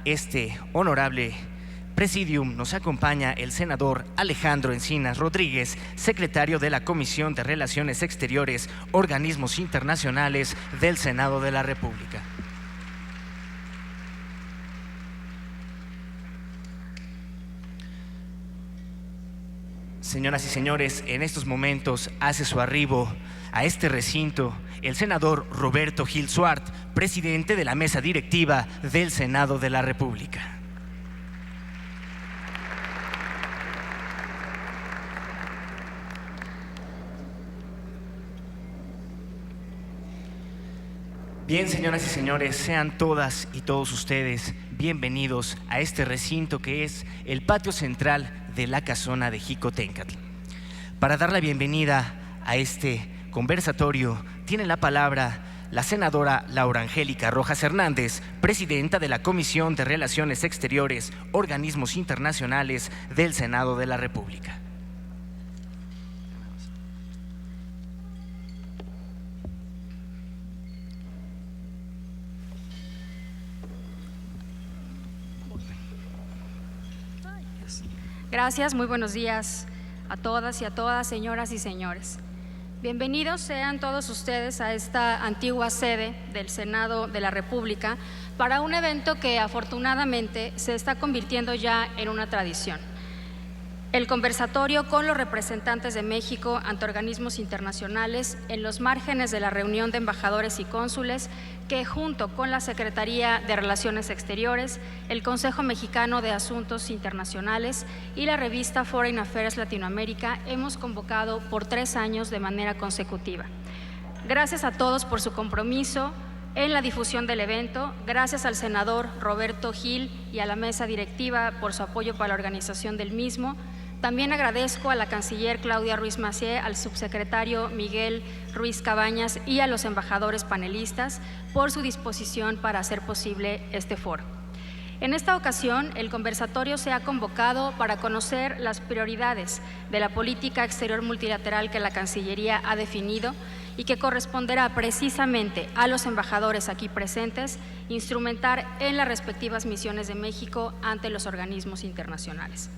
este honorable Presidium nos acompaña el senador Alejandro Encinas Rodríguez, secretario de la Comisión de Relaciones Exteriores, Organismos Internacionales del Senado de la República. Señoras y señores, en estos momentos hace su arribo a este recinto el senador Roberto Gil Suart, presidente de la mesa directiva del Senado de la República. Bien, señoras y señores, sean todas y todos ustedes bienvenidos a este recinto que es el patio central de la casona de Jicotencatl. Para dar la bienvenida a este conversatorio, tiene la palabra la senadora Laura Angélica Rojas Hernández, presidenta de la Comisión de Relaciones Exteriores, Organismos Internacionales del Senado de la República. Gracias, muy buenos días a todas y a todas, señoras y señores. Bienvenidos sean todos ustedes a esta antigua sede del Senado de la República para un evento que afortunadamente se está convirtiendo ya en una tradición. El conversatorio con los representantes de México ante organismos internacionales en los márgenes de la reunión de embajadores y cónsules que, junto con la Secretaría de Relaciones Exteriores, el Consejo Mexicano de Asuntos Internacionales y la revista Foreign Affairs Latinoamérica, hemos convocado por 3 años de manera consecutiva. Gracias a todos por su compromiso en la difusión del evento, gracias al senador Roberto Gil y a la mesa directiva por su apoyo para la organización del mismo. También agradezco a la canciller Claudia Ruiz Massieu, al subsecretario Miguel Ruiz Cabañas y a los embajadores panelistas por su disposición para hacer posible este foro. En esta ocasión, el conversatorio se ha convocado para conocer las prioridades de la política exterior multilateral que la Cancillería ha definido y que corresponderá precisamente a los embajadores aquí presentes instrumentar en las respectivas misiones de México ante los organismos internacionales.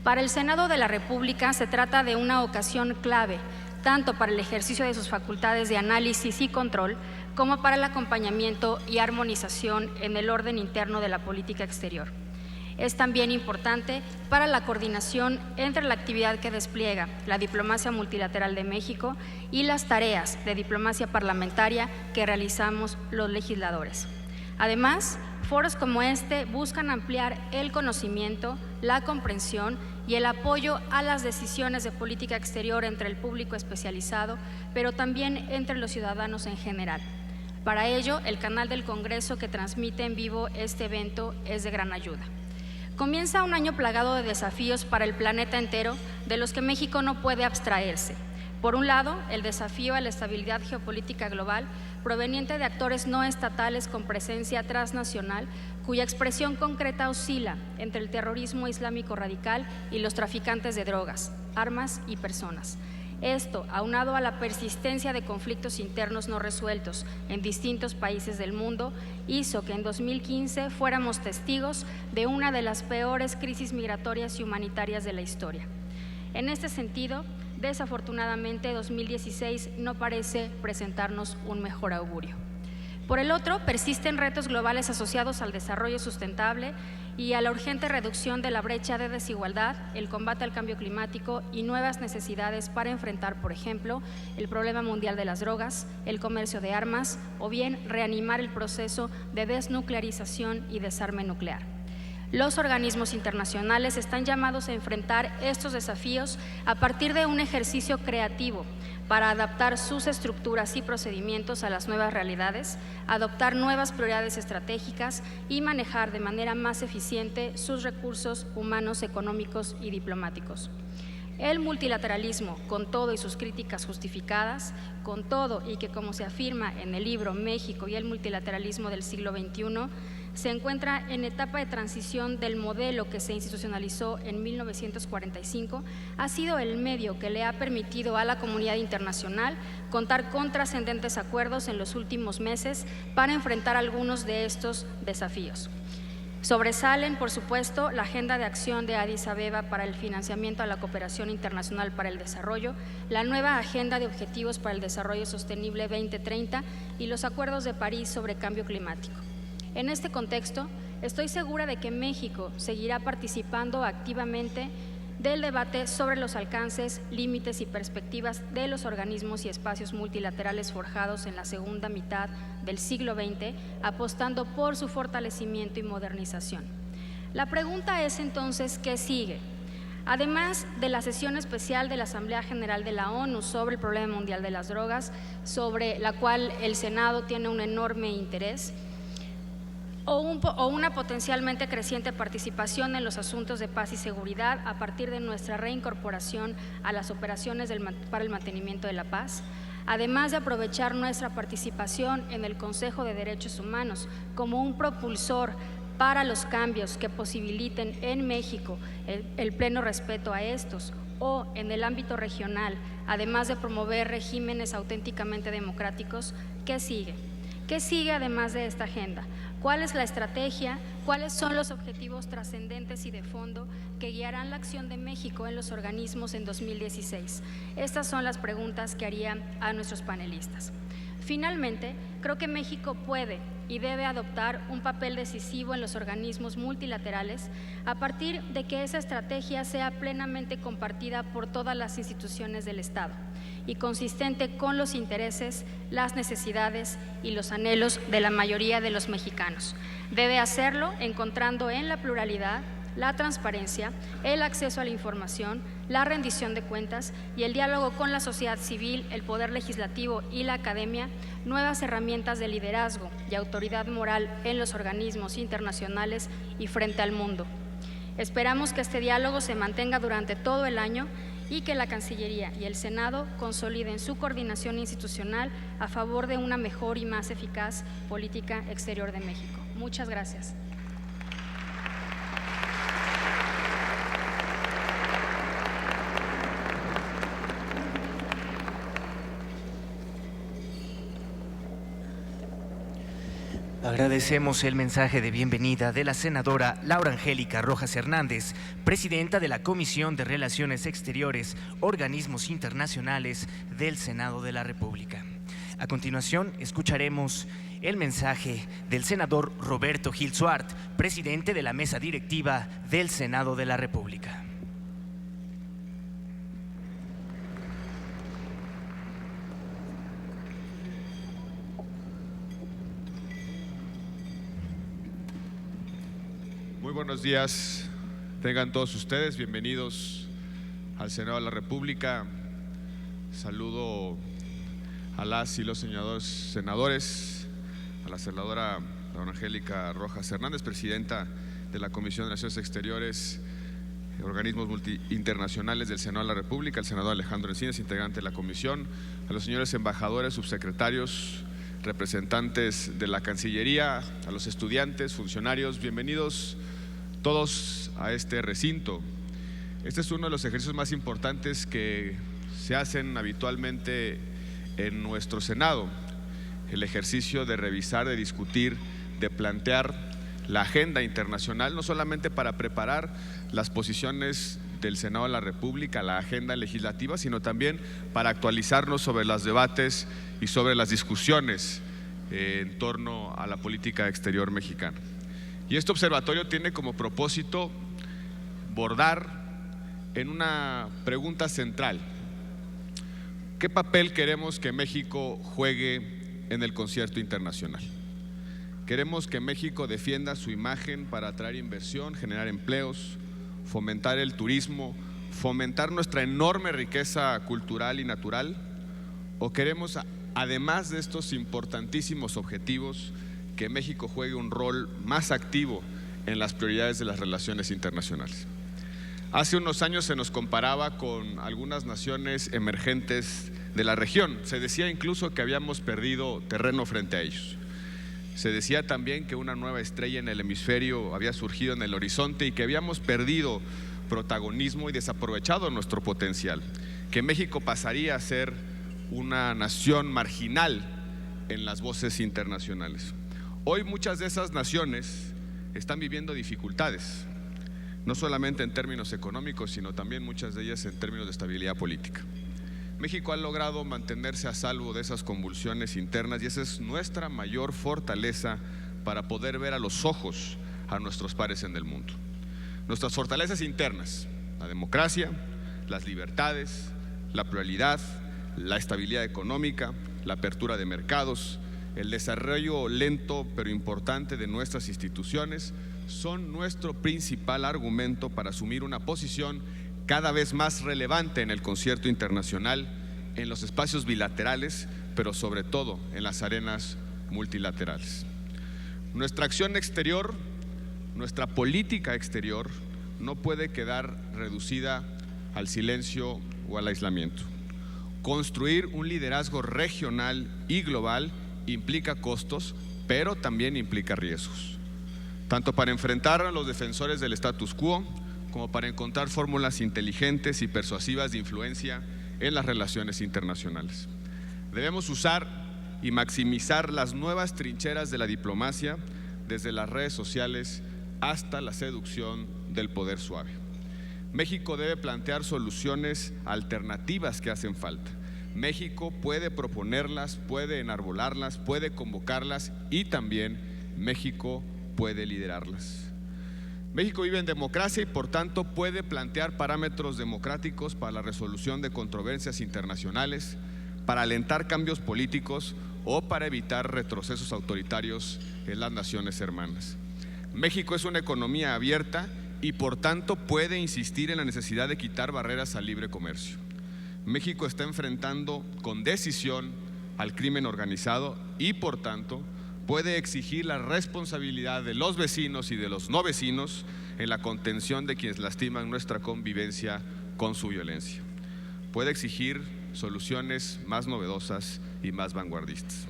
Para el Senado de la República se trata de una ocasión clave, tanto para el ejercicio de sus facultades de análisis y control, como para el acompañamiento y armonización en el orden interno de la política exterior. Es también importante para la coordinación entre la actividad que despliega la diplomacia multilateral de México y las tareas de diplomacia parlamentaria que realizamos los legisladores. Además, foros como este buscan ampliar el conocimiento, la comprensión y el apoyo a las decisiones de política exterior entre el público especializado, pero también entre los ciudadanos en general. Para ello, el canal del Congreso que transmite en vivo este evento es de gran ayuda. Comienza un año plagado de desafíos para el planeta entero, de los que México no puede abstraerse. Por un lado, el desafío a la estabilidad geopolítica global proveniente de actores no estatales con presencia transnacional, cuya expresión concreta oscila entre el terrorismo islámico radical y los traficantes de drogas, armas y personas. Esto, aunado a la persistencia de conflictos internos no resueltos en distintos países del mundo, hizo que en 2015 fuéramos testigos de una de las peores crisis migratorias y humanitarias de la historia. En este sentido, desafortunadamente, 2016 no parece presentarnos un mejor augurio. Por el otro, persisten retos globales asociados al desarrollo sustentable y a la urgente reducción de la brecha de desigualdad, el combate al cambio climático y nuevas necesidades para enfrentar, por ejemplo, el problema mundial de las drogas, el comercio de armas o bien reanimar el proceso de desnuclearización y desarme nuclear. Los organismos internacionales están llamados a enfrentar estos desafíos a partir de un ejercicio creativo para adaptar sus estructuras y procedimientos a las nuevas realidades, adoptar nuevas prioridades estratégicas y manejar de manera más eficiente sus recursos humanos, económicos y diplomáticos. El multilateralismo, con todo y sus críticas justificadas, con todo y que, como se afirma en el libro México y el multilateralismo del siglo XXI, se encuentra en etapa de transición del modelo que se institucionalizó en 1945, ha sido el medio que le ha permitido a la comunidad internacional contar con trascendentes acuerdos en los últimos meses para enfrentar algunos de estos desafíos. Sobresalen, por supuesto, la Agenda de Acción de Addis Abeba para el financiamiento a la cooperación internacional para el desarrollo, la nueva Agenda de Objetivos para el Desarrollo Sostenible 2030 y los Acuerdos de París sobre cambio climático. En este contexto, estoy segura de que México seguirá participando activamente del debate sobre los alcances, límites y perspectivas de los organismos y espacios multilaterales forjados en la segunda mitad del siglo XX, apostando por su fortalecimiento y modernización. La pregunta es entonces, ¿qué sigue? Además de la sesión especial de la Asamblea General de la ONU sobre el problema mundial de las drogas, sobre la cual el Senado tiene un enorme interés, o una potencialmente creciente participación en los asuntos de paz y seguridad a partir de nuestra reincorporación a las operaciones para el mantenimiento de la paz, además de aprovechar nuestra participación en el Consejo de Derechos Humanos como un propulsor para los cambios que posibiliten en México el pleno respeto a estos, o en el ámbito regional, además de promover regímenes auténticamente democráticos. ¿Qué sigue? ¿Qué sigue además de esta agenda? ¿Cuál es la estrategia? ¿Cuáles son los objetivos trascendentes y de fondo que guiarán la acción de México en los organismos en 2016? Estas son las preguntas que haría a nuestros panelistas. Finalmente, creo que México puede y debe adoptar un papel decisivo en los organismos multilaterales a partir de que esa estrategia sea plenamente compartida por todas las instituciones del Estado y consistente con los intereses, las necesidades y los anhelos de la mayoría de los mexicanos. Debe hacerlo encontrando en la pluralidad, la transparencia, el acceso a la información, la rendición de cuentas y el diálogo con la sociedad civil, el poder legislativo y la academia, nuevas herramientas de liderazgo y autoridad moral en los organismos internacionales y frente al mundo. Esperamos que este diálogo se mantenga durante todo el año y que la Cancillería y el Senado consoliden su coordinación institucional a favor de una mejor y más eficaz política exterior de México. Muchas gracias. Agradecemos el mensaje de bienvenida de la senadora Laura Angélica Rojas Hernández, presidenta de la Comisión de Relaciones Exteriores, Organismos Internacionales del Senado de la República. A continuación, escucharemos el mensaje del senador Roberto Gil Suart, presidente de la Mesa Directiva del Senado de la República. Muy buenos días, tengan todos ustedes bienvenidos al Senado de la República. Saludo a las y los senadores, a la senadora Laura Angélica Rojas Hernández, presidenta de la Comisión de Relaciones Exteriores, Organismos Internacionales del Senado de la República, al senador Alejandro Encinas, integrante de la comisión, a los señores embajadores, subsecretarios, representantes de la Cancillería, a los estudiantes, funcionarios, bienvenidos todos a este recinto. Este es uno de los ejercicios más importantes que se hacen habitualmente en nuestro Senado, el ejercicio de revisar, de discutir, de plantear la agenda internacional, no solamente para preparar las posiciones del Senado de la República, la agenda legislativa, sino también para actualizarnos sobre los debates y sobre las discusiones en torno a la política exterior mexicana. Y este observatorio tiene como propósito bordar en una pregunta central: ¿qué papel queremos que México juegue en el concierto internacional? Queremos que México defienda su imagen para atraer inversión, generar empleos, fomentar el turismo, fomentar nuestra enorme riqueza cultural y natural, o queremos, además de estos importantísimos objetivos, que México juegue un rol más activo en las prioridades de las relaciones internacionales. Hace unos años se nos comparaba con algunas naciones emergentes de la región. Se decía incluso que habíamos perdido terreno frente a ellos. Se decía también que una nueva estrella en el hemisferio había surgido en el horizonte y que habíamos perdido protagonismo y desaprovechado nuestro potencial, que México pasaría a ser una nación marginal en las voces internacionales. Hoy muchas de esas naciones están viviendo dificultades, no solamente en términos económicos, sino también muchas de ellas en términos de estabilidad política. México ha logrado mantenerse a salvo de esas convulsiones internas y esa es nuestra mayor fortaleza para poder ver a los ojos a nuestros pares en el mundo. Nuestras fortalezas internas, la democracia, las libertades, la pluralidad, la estabilidad económica, la apertura de mercados, el desarrollo lento pero importante de nuestras instituciones, son nuestro principal argumento para asumir una posición cada vez más relevante en el concierto internacional, en los espacios bilaterales, pero sobre todo en las arenas multilaterales. Nuestra acción exterior, nuestra política exterior, no puede quedar reducida al silencio o al aislamiento. Construir un liderazgo regional y global implica costos, pero también implica riesgos, tanto para enfrentar a los defensores del status quo como para encontrar fórmulas inteligentes y persuasivas de influencia en las relaciones internacionales. Debemos usar y maximizar las nuevas trincheras de la diplomacia, desde las redes sociales hasta la seducción del poder suave. México debe plantear soluciones alternativas que hacen falta. México puede proponerlas, puede enarbolarlas, puede convocarlas y también México puede liderarlas. México vive en democracia y por tanto puede plantear parámetros democráticos para la resolución de controversias internacionales, para alentar cambios políticos o para evitar retrocesos autoritarios en las naciones hermanas. México es una economía abierta y por tanto puede insistir en la necesidad de quitar barreras al libre comercio. México está enfrentando con decisión al crimen organizado y por tanto puede exigir la responsabilidad de los vecinos y de los no vecinos en la contención de quienes lastiman nuestra convivencia con su violencia. Puede exigir soluciones más novedosas y más vanguardistas.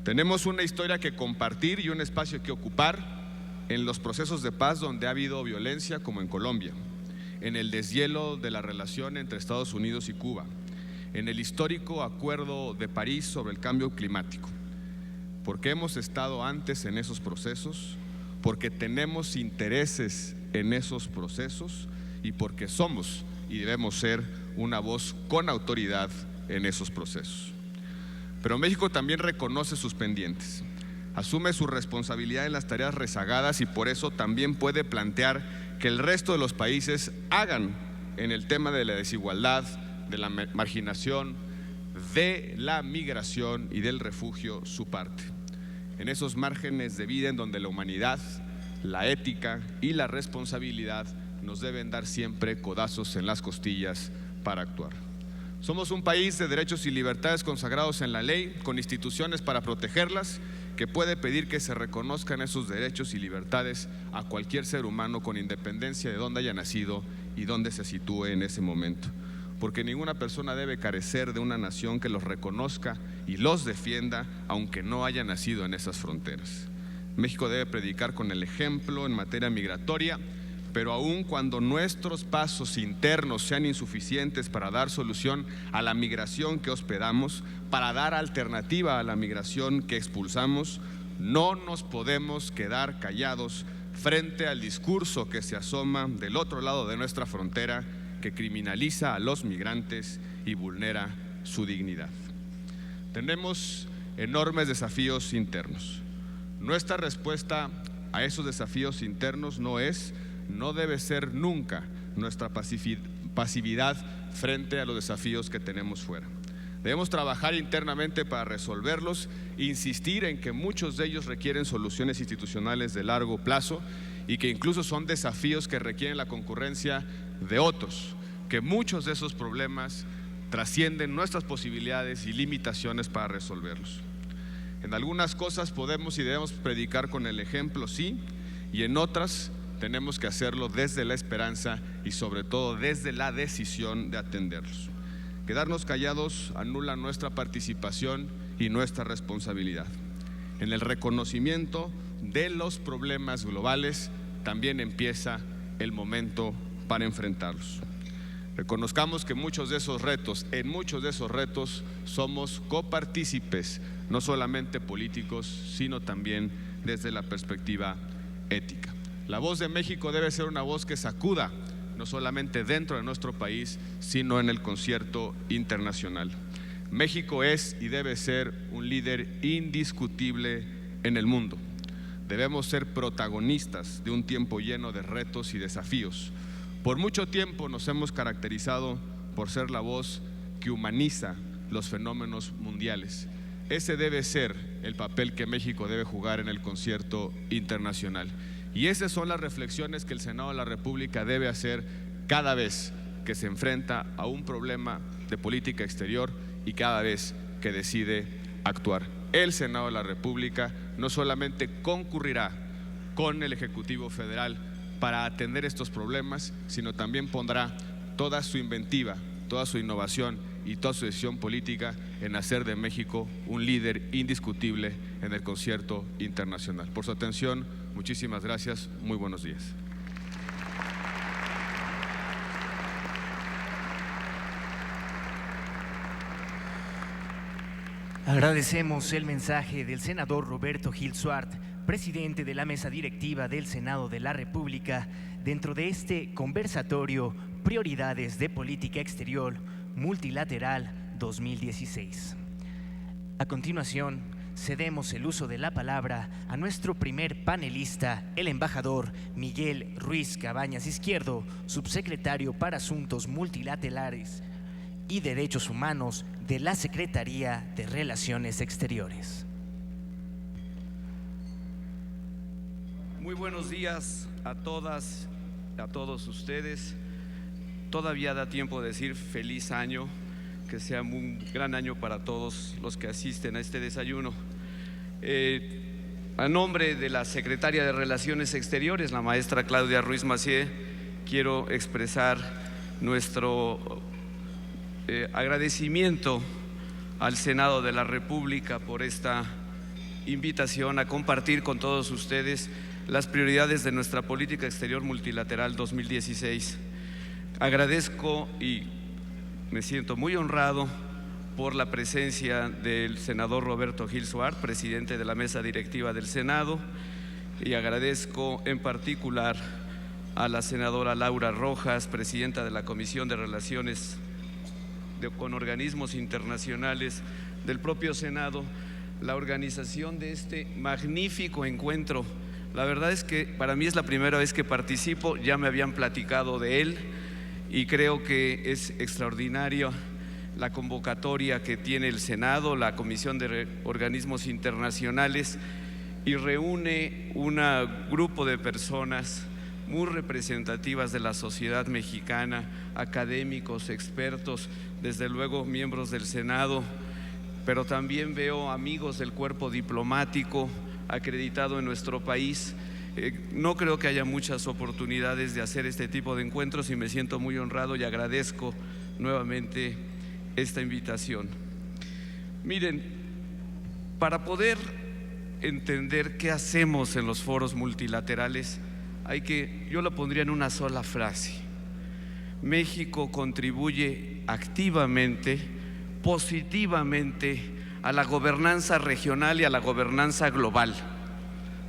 Tenemos una historia que compartir y un espacio que ocupar en los procesos de paz donde ha habido violencia, como en Colombia, en el deshielo de la relación entre Estados Unidos y Cuba, en el histórico Acuerdo de París sobre el cambio climático, porque hemos estado antes en esos procesos, porque tenemos intereses en esos procesos y porque somos y debemos ser una voz con autoridad en esos procesos. Pero México también reconoce sus pendientes, asume su responsabilidad en las tareas rezagadas y por eso también puede plantear que el resto de los países hagan en el tema de la desigualdad, de la marginación, de la migración y del refugio su parte. En esos márgenes de vida en donde la humanidad, la ética y la responsabilidad nos deben dar siempre codazos en las costillas para actuar. Somos un país de derechos y libertades consagrados en la ley, con instituciones para protegerlas, que puede pedir que se reconozcan esos derechos y libertades a cualquier ser humano con independencia de dónde haya nacido y dónde se sitúe en ese momento. Porque ninguna persona debe carecer de una nación que los reconozca y los defienda, aunque no haya nacido en esas fronteras. México debe predicar con el ejemplo en materia migratoria, pero aun cuando nuestros pasos internos sean insuficientes para dar solución a la migración que hospedamos, para dar alternativa a la migración que expulsamos, no nos podemos quedar callados frente al discurso que se asoma del otro lado de nuestra frontera, que criminaliza a los migrantes y vulnera su dignidad. Tenemos enormes desafíos internos. Nuestra respuesta a esos desafíos internos no debe ser nunca nuestra pasividad frente a los desafíos que tenemos fuera. Debemos trabajar internamente para resolverlos, insistir en que muchos de ellos requieren soluciones institucionales de largo plazo y que incluso son desafíos que requieren la concurrencia de otros, que muchos de esos problemas trascienden nuestras posibilidades y limitaciones para resolverlos. En algunas cosas podemos y debemos predicar con el ejemplo, sí, y en otras tenemos que hacerlo desde la esperanza y sobre todo desde la decisión de atenderlos. Quedarnos callados anula nuestra participación y nuestra responsabilidad. En el reconocimiento de los problemas globales también empieza el momento para enfrentarlos. Reconozcamos que en muchos de esos retos somos copartícipes, no solamente políticos, sino también desde la perspectiva ética. La voz de México debe ser una voz que sacuda, no solamente dentro de nuestro país, sino en el concierto internacional. México es y debe ser un líder indiscutible en el mundo. Debemos ser protagonistas de un tiempo lleno de retos y desafíos. Por mucho tiempo nos hemos caracterizado por ser la voz que humaniza los fenómenos mundiales. Ese debe ser el papel que México debe jugar en el concierto internacional. Y esas son las reflexiones que el Senado de la República debe hacer cada vez que se enfrenta a un problema de política exterior y cada vez que decide actuar. El Senado de la República no solamente concurrirá con el Ejecutivo Federal para atender estos problemas, sino también pondrá toda su inventiva, toda su innovación y toda su decisión política en hacer de México un líder indiscutible en el concierto internacional. Por su atención, muchísimas gracias, muy buenos días. Agradecemos el mensaje del senador Roberto Gil Suart, presidente de la mesa directiva del Senado de la República, dentro de este conversatorio Prioridades de Política Exterior Multilateral 2016. A continuación, cedemos el uso de la palabra a nuestro primer panelista, el embajador Miguel Ruiz Cabañas Izquierdo, subsecretario para Asuntos Multilaterales y Derechos Humanos de la Secretaría de Relaciones Exteriores. Muy buenos días a todas, a todos ustedes. Todavía da tiempo de decir feliz año, que sea un gran año para todos los que asisten a este desayuno. A nombre de la Secretaria de Relaciones Exteriores, la maestra Claudia Ruiz Massieu, quiero expresar nuestro agradecimiento al Senado de la República por esta invitación a compartir con todos ustedes las prioridades de nuestra política exterior multilateral 2016. Agradezco y me siento muy honrado por la presencia del senador Roberto Gil Suart, presidente de la mesa directiva del Senado, y agradezco en particular a la senadora Laura Rojas, presidenta de la Comisión de Relaciones con Organismos Internacionales del propio Senado, la organización de este magnífico encuentro. La verdad es que para mí es la primera vez que participo, ya me habían platicado de él y creo que es extraordinario la convocatoria que tiene el Senado, la Comisión de Organismos Internacionales, y reúne un grupo de personas muy representativas de la sociedad mexicana, académicos, expertos, desde luego miembros del Senado, pero también veo amigos del cuerpo diplomático acreditado en nuestro país. No creo que haya muchas oportunidades de hacer este tipo de encuentros y me siento muy honrado y agradezco nuevamente esta invitación. Miren, para poder entender qué hacemos en los foros multilaterales, yo lo pondría en una sola frase: México contribuye activamente, positivamente a la gobernanza regional y a la gobernanza global.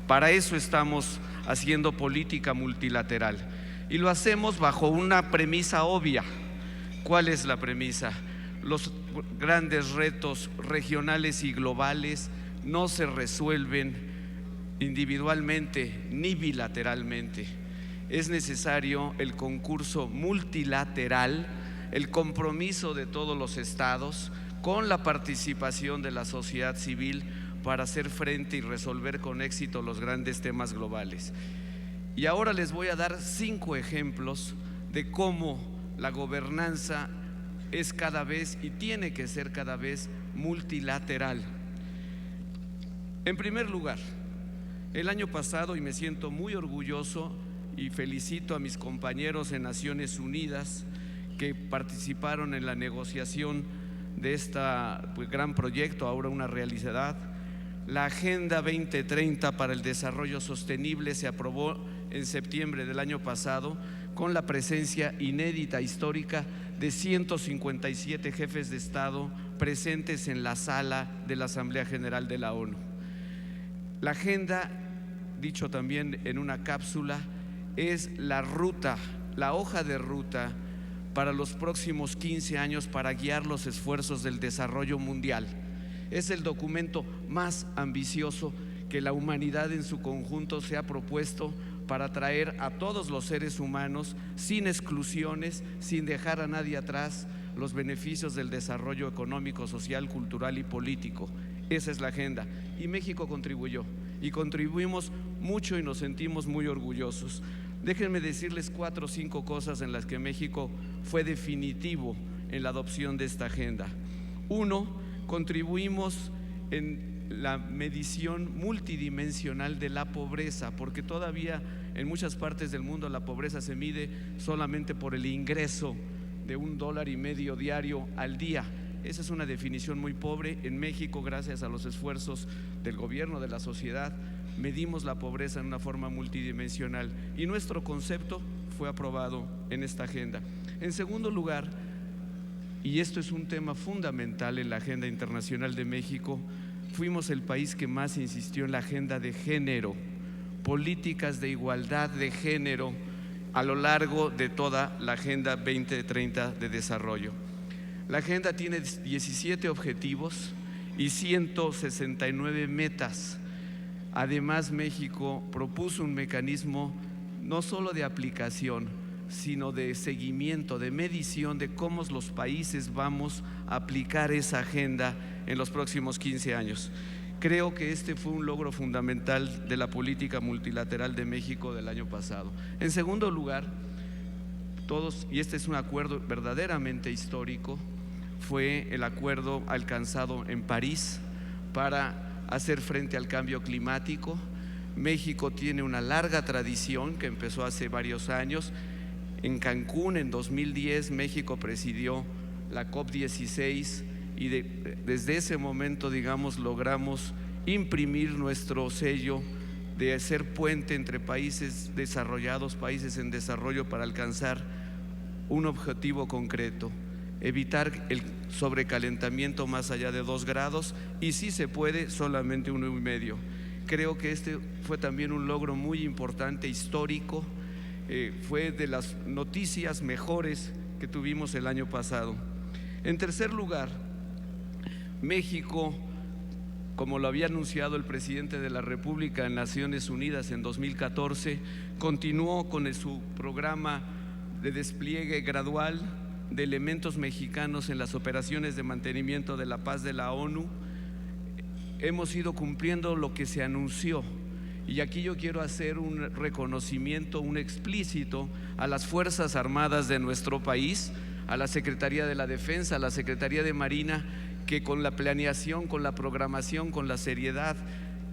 Para eso estamos haciendo política multilateral y lo hacemos bajo una premisa obvia. ¿Cuál es la premisa? Los grandes retos regionales y globales no se resuelven individualmente ni bilateralmente. Es necesario el concurso multilateral, el compromiso de todos los estados con la participación de la sociedad civil para hacer frente y resolver con éxito los grandes temas globales. Y ahora les voy a dar 5 ejemplos de cómo la gobernanza es cada vez y tiene que ser cada vez multilateral. En primer lugar, el año pasado, y me siento muy orgulloso y felicito a mis compañeros en Naciones Unidas que participaron en la negociación de este gran proyecto, ahora una realidad. La Agenda 2030 para el Desarrollo Sostenible se aprobó en septiembre del año pasado con la presencia inédita, histórica, de 157 jefes de Estado presentes en la sala de la Asamblea General de la ONU. La agenda dicho también en una cápsula, es la ruta, la hoja de ruta para los próximos 15 años para guiar los esfuerzos del desarrollo mundial. Es el documento más ambicioso que la humanidad en su conjunto se ha propuesto para traer a todos los seres humanos, sin exclusiones, sin dejar a nadie atrás, los beneficios del desarrollo económico, social, cultural y político. Esa es la agenda, y México contribuyó, y contribuimos mucho y nos sentimos muy orgullosos. Déjenme decirles 4 o 5 cosas en las que México fue definitivo en la adopción de esta agenda. 1, contribuimos en la medición multidimensional de la pobreza, porque todavía en muchas partes del mundo la pobreza se mide solamente por el ingreso de $1.50 diario al día. Esa es una definición muy pobre. En México, gracias a los esfuerzos del gobierno, de la sociedad, medimos la pobreza en una forma multidimensional y nuestro concepto fue aprobado en esta agenda. En segundo lugar, y esto es un tema fundamental en la agenda internacional de México, fuimos el país que más insistió en la agenda de género, políticas de igualdad de género a lo largo de toda la Agenda 2030 de desarrollo. La agenda tiene 17 objetivos y 169 metas. Además, México propuso un mecanismo no solo de aplicación, sino de seguimiento, de medición de cómo los países vamos a aplicar esa agenda en los próximos 15 años. Creo que este fue un logro fundamental de la política multilateral de México del año pasado. En segundo lugar, y este es un acuerdo verdaderamente histórico, fue el acuerdo alcanzado en París para hacer frente al cambio climático. México tiene una larga tradición que empezó hace varios años. En Cancún, en 2010, México presidió la COP16 y desde ese momento, digamos, logramos imprimir nuestro sello de ser puente entre países desarrollados, países en desarrollo, para alcanzar un objetivo concreto: evitar el sobrecalentamiento más allá de 2 grados y, si se puede, solamente 1,5. Creo que este fue también un logro muy importante, histórico. Fue de las noticias mejores que tuvimos el año pasado. En tercer lugar, México, como lo había anunciado el presidente de la República en Naciones Unidas en 2014, continuó con su programa de despliegue gradual de elementos mexicanos en las operaciones de mantenimiento de la paz de la ONU. Hemos ido cumpliendo lo que se anunció. Y aquí yo quiero hacer un reconocimiento, un explícito a las Fuerzas Armadas de nuestro país, a la Secretaría de la Defensa, a la Secretaría de Marina, que con la planeación, con la programación, con la seriedad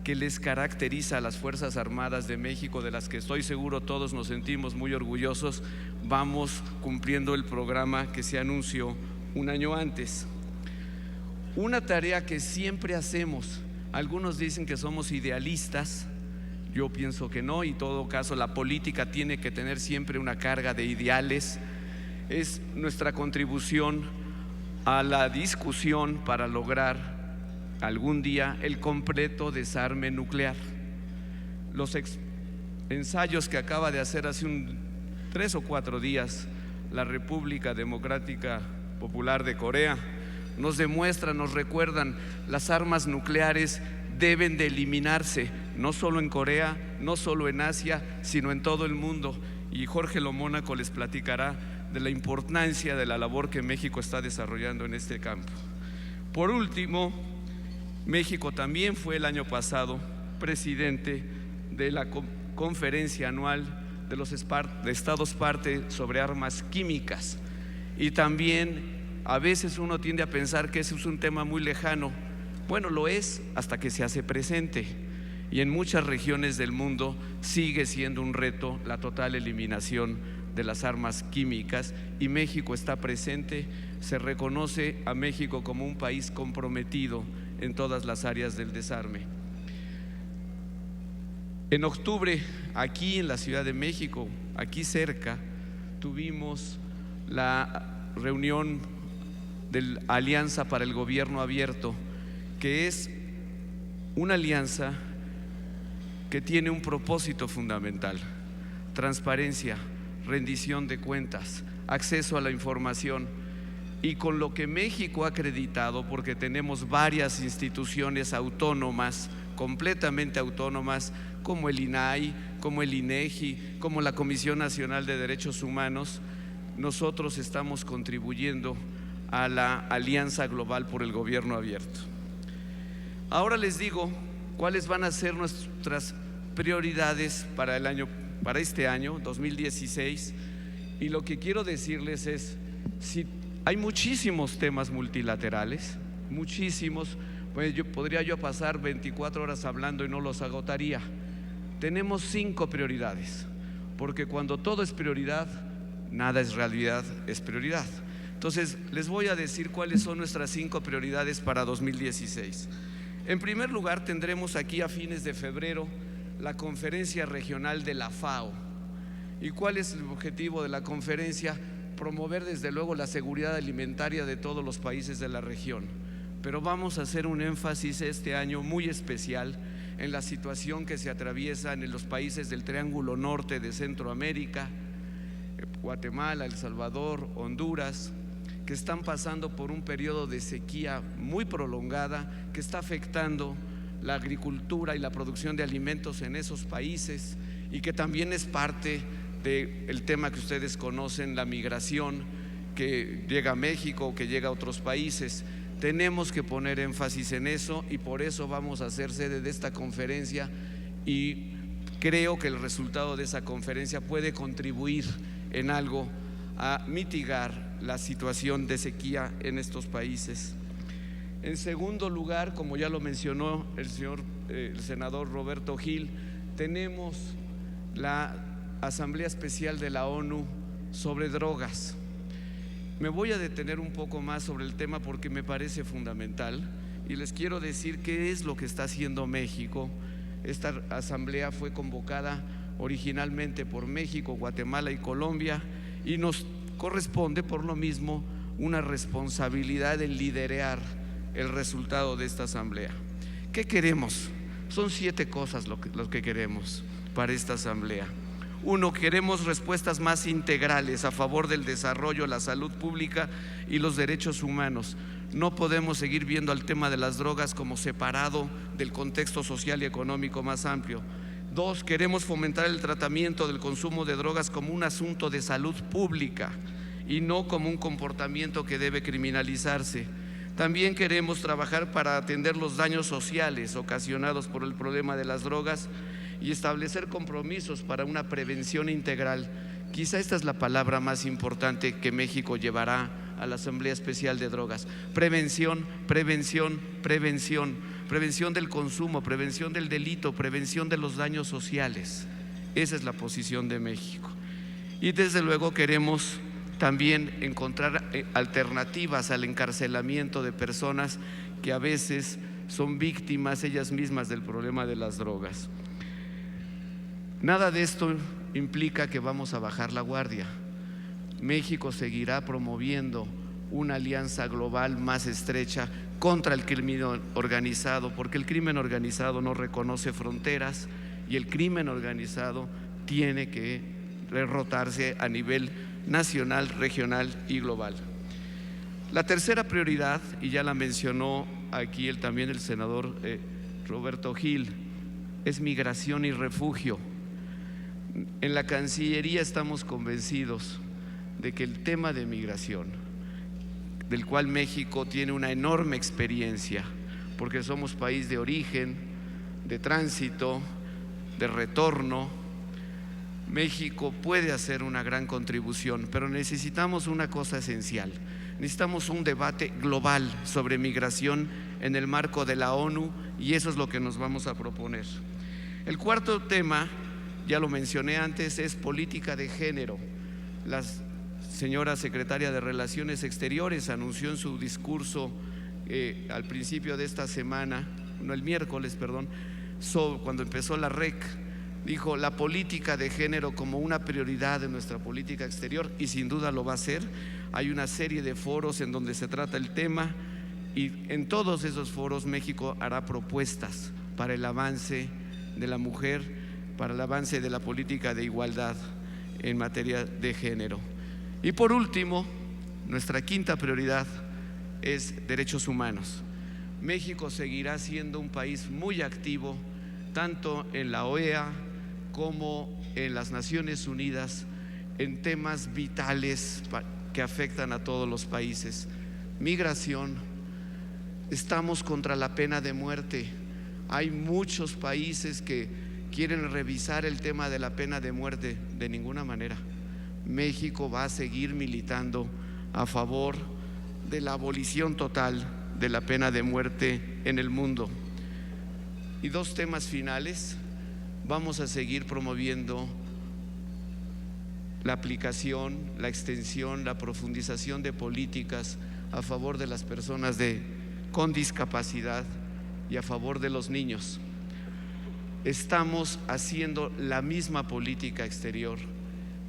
que les caracteriza a las Fuerzas Armadas de México, de las que estoy seguro todos nos sentimos muy orgullosos, vamos cumpliendo el programa que se anunció un año antes. Una tarea que siempre hacemos, algunos dicen que somos idealistas, yo pienso que no, y en todo caso la política tiene que tener siempre una carga de ideales. Es nuestra contribución a la discusión para lograr algún día el completo desarme nuclear. Los ensayos que acaba de hacer hace 3 o 4 días la República Democrática Popular de Corea nos demuestran, nos recuerdan: las armas nucleares deben de eliminarse, no solo en Corea, no solo en Asia, sino en todo el mundo. Y Jorge Lomónaco les platicará de la importancia de la labor que México está desarrollando en este campo. Por último, México también fue el año pasado presidente de la conferencia anual de los Estados parte sobre armas químicas. Y también a veces uno tiende a pensar que ese es un tema muy lejano. Bueno, lo es hasta que se hace presente, y en muchas regiones del mundo sigue siendo un reto la total eliminación de las armas químicas, y México está presente. Se reconoce a México como un país comprometido en todas las áreas del desarme. En octubre, aquí en la Ciudad de México, aquí cerca, tuvimos la reunión de la Alianza para el Gobierno Abierto, que es una alianza que tiene un propósito fundamental: transparencia, rendición de cuentas, acceso a la información. Y con lo que México ha acreditado, porque tenemos varias instituciones autónomas, completamente autónomas, como el INAI, como el INEGI, como la Comisión Nacional de Derechos Humanos, nosotros estamos contribuyendo a la Alianza Global por el Gobierno Abierto. Ahora les digo cuáles van a ser nuestras prioridades para este año 2016, y lo que quiero decirles es, si hay muchísimos temas multilaterales, muchísimos, pues podría yo pasar 24 horas hablando y no los agotaría. Tenemos 5 prioridades, porque cuando todo es prioridad, nada es realidad, es prioridad. Entonces, les voy a decir cuáles son nuestras 5 prioridades para 2016. En primer lugar, tendremos aquí a fines de febrero la conferencia regional de la FAO. ¿Y cuál es el objetivo de la conferencia? Promover desde luego la seguridad alimentaria de todos los países de la región. Pero vamos a hacer un énfasis este año muy especial en la situación que se atraviesa en los países del Triángulo Norte de Centroamérica, Guatemala, El Salvador, Honduras, que están pasando por un periodo de sequía muy prolongada que está afectando la agricultura y la producción de alimentos en esos países, y que también es parte del tema que ustedes conocen, la migración que llega a México o que llega a otros países. Tenemos que poner énfasis en eso, y por eso vamos a hacer sede de esta conferencia, y creo que el resultado de esa conferencia puede contribuir en algo a mitigar la situación de sequía en estos países. En segundo lugar, como ya lo mencionó el senador Roberto Gil, tenemos la Asamblea Especial de la ONU sobre drogas. Me voy a detener un poco más sobre el tema porque me parece fundamental, y les quiero decir qué es lo que está haciendo México. Esta asamblea fue convocada originalmente por México, Guatemala y Colombia, y nos corresponde por lo mismo una responsabilidad en liderar el resultado de esta asamblea. ¿Qué queremos? Son 7 cosas lo que queremos para esta asamblea. 1, queremos respuestas más integrales a favor del desarrollo, la salud pública y los derechos humanos. No podemos seguir viendo al tema de las drogas como separado del contexto social y económico más amplio. 2, queremos fomentar el tratamiento del consumo de drogas como un asunto de salud pública y no como un comportamiento que debe criminalizarse. También queremos trabajar para atender los daños sociales ocasionados por el problema de las drogas y establecer compromisos para una prevención integral. Quizá esta es la palabra más importante que México llevará a la Asamblea Especial de Drogas: prevención, prevención, prevención. Prevención del consumo, prevención del delito, prevención de los daños sociales. Esa es la posición de México. Y desde luego queremos también encontrar alternativas al encarcelamiento de personas que a veces son víctimas ellas mismas del problema de las drogas. Nada de esto implica que vamos a bajar la guardia. México seguirá promoviendo una alianza global más estrecha contra el crimen organizado, porque el crimen organizado no reconoce fronteras y el crimen organizado tiene que derrotarse a nivel nacional, regional y global. La tercera prioridad, y ya la mencionó aquí también el senador Roberto Gil, es migración y refugio. En la Cancillería estamos convencidos de que el tema de migración, del cual México tiene una enorme experiencia, porque somos país de origen, de tránsito, de retorno, México puede hacer una gran contribución, pero necesitamos una cosa esencial: necesitamos un debate global sobre migración en el marco de la ONU, y eso es lo que nos vamos a proponer. El cuarto tema, ya lo mencioné antes, es política de género. La señora secretaria de Relaciones Exteriores anunció en su discurso al principio de esta semana, no, el miércoles, perdón, cuando empezó la REC, dijo la política de género como una prioridad de nuestra política exterior, y sin duda lo va a ser. Hay una serie de foros en donde se trata el tema, y en todos esos foros México hará propuestas para el avance de la mujer para el avance de la política de igualdad en materia de género. Y por último, nuestra quinta prioridad es derechos humanos. México seguirá siendo un país muy activo tanto en la OEA como en las Naciones Unidas en temas vitales que afectan a todos los países. Migración, estamos contra la pena de muerte. Hay muchos países que quieren revisar el tema de la pena de muerte. De ninguna manera. México va a seguir militando a favor de la abolición total de la pena de muerte en el mundo. Y dos temas finales: vamos a seguir promoviendo la aplicación, la extensión, la profundización de políticas a favor de las personas con discapacidad y a favor de los niños. Estamos haciendo la misma política exterior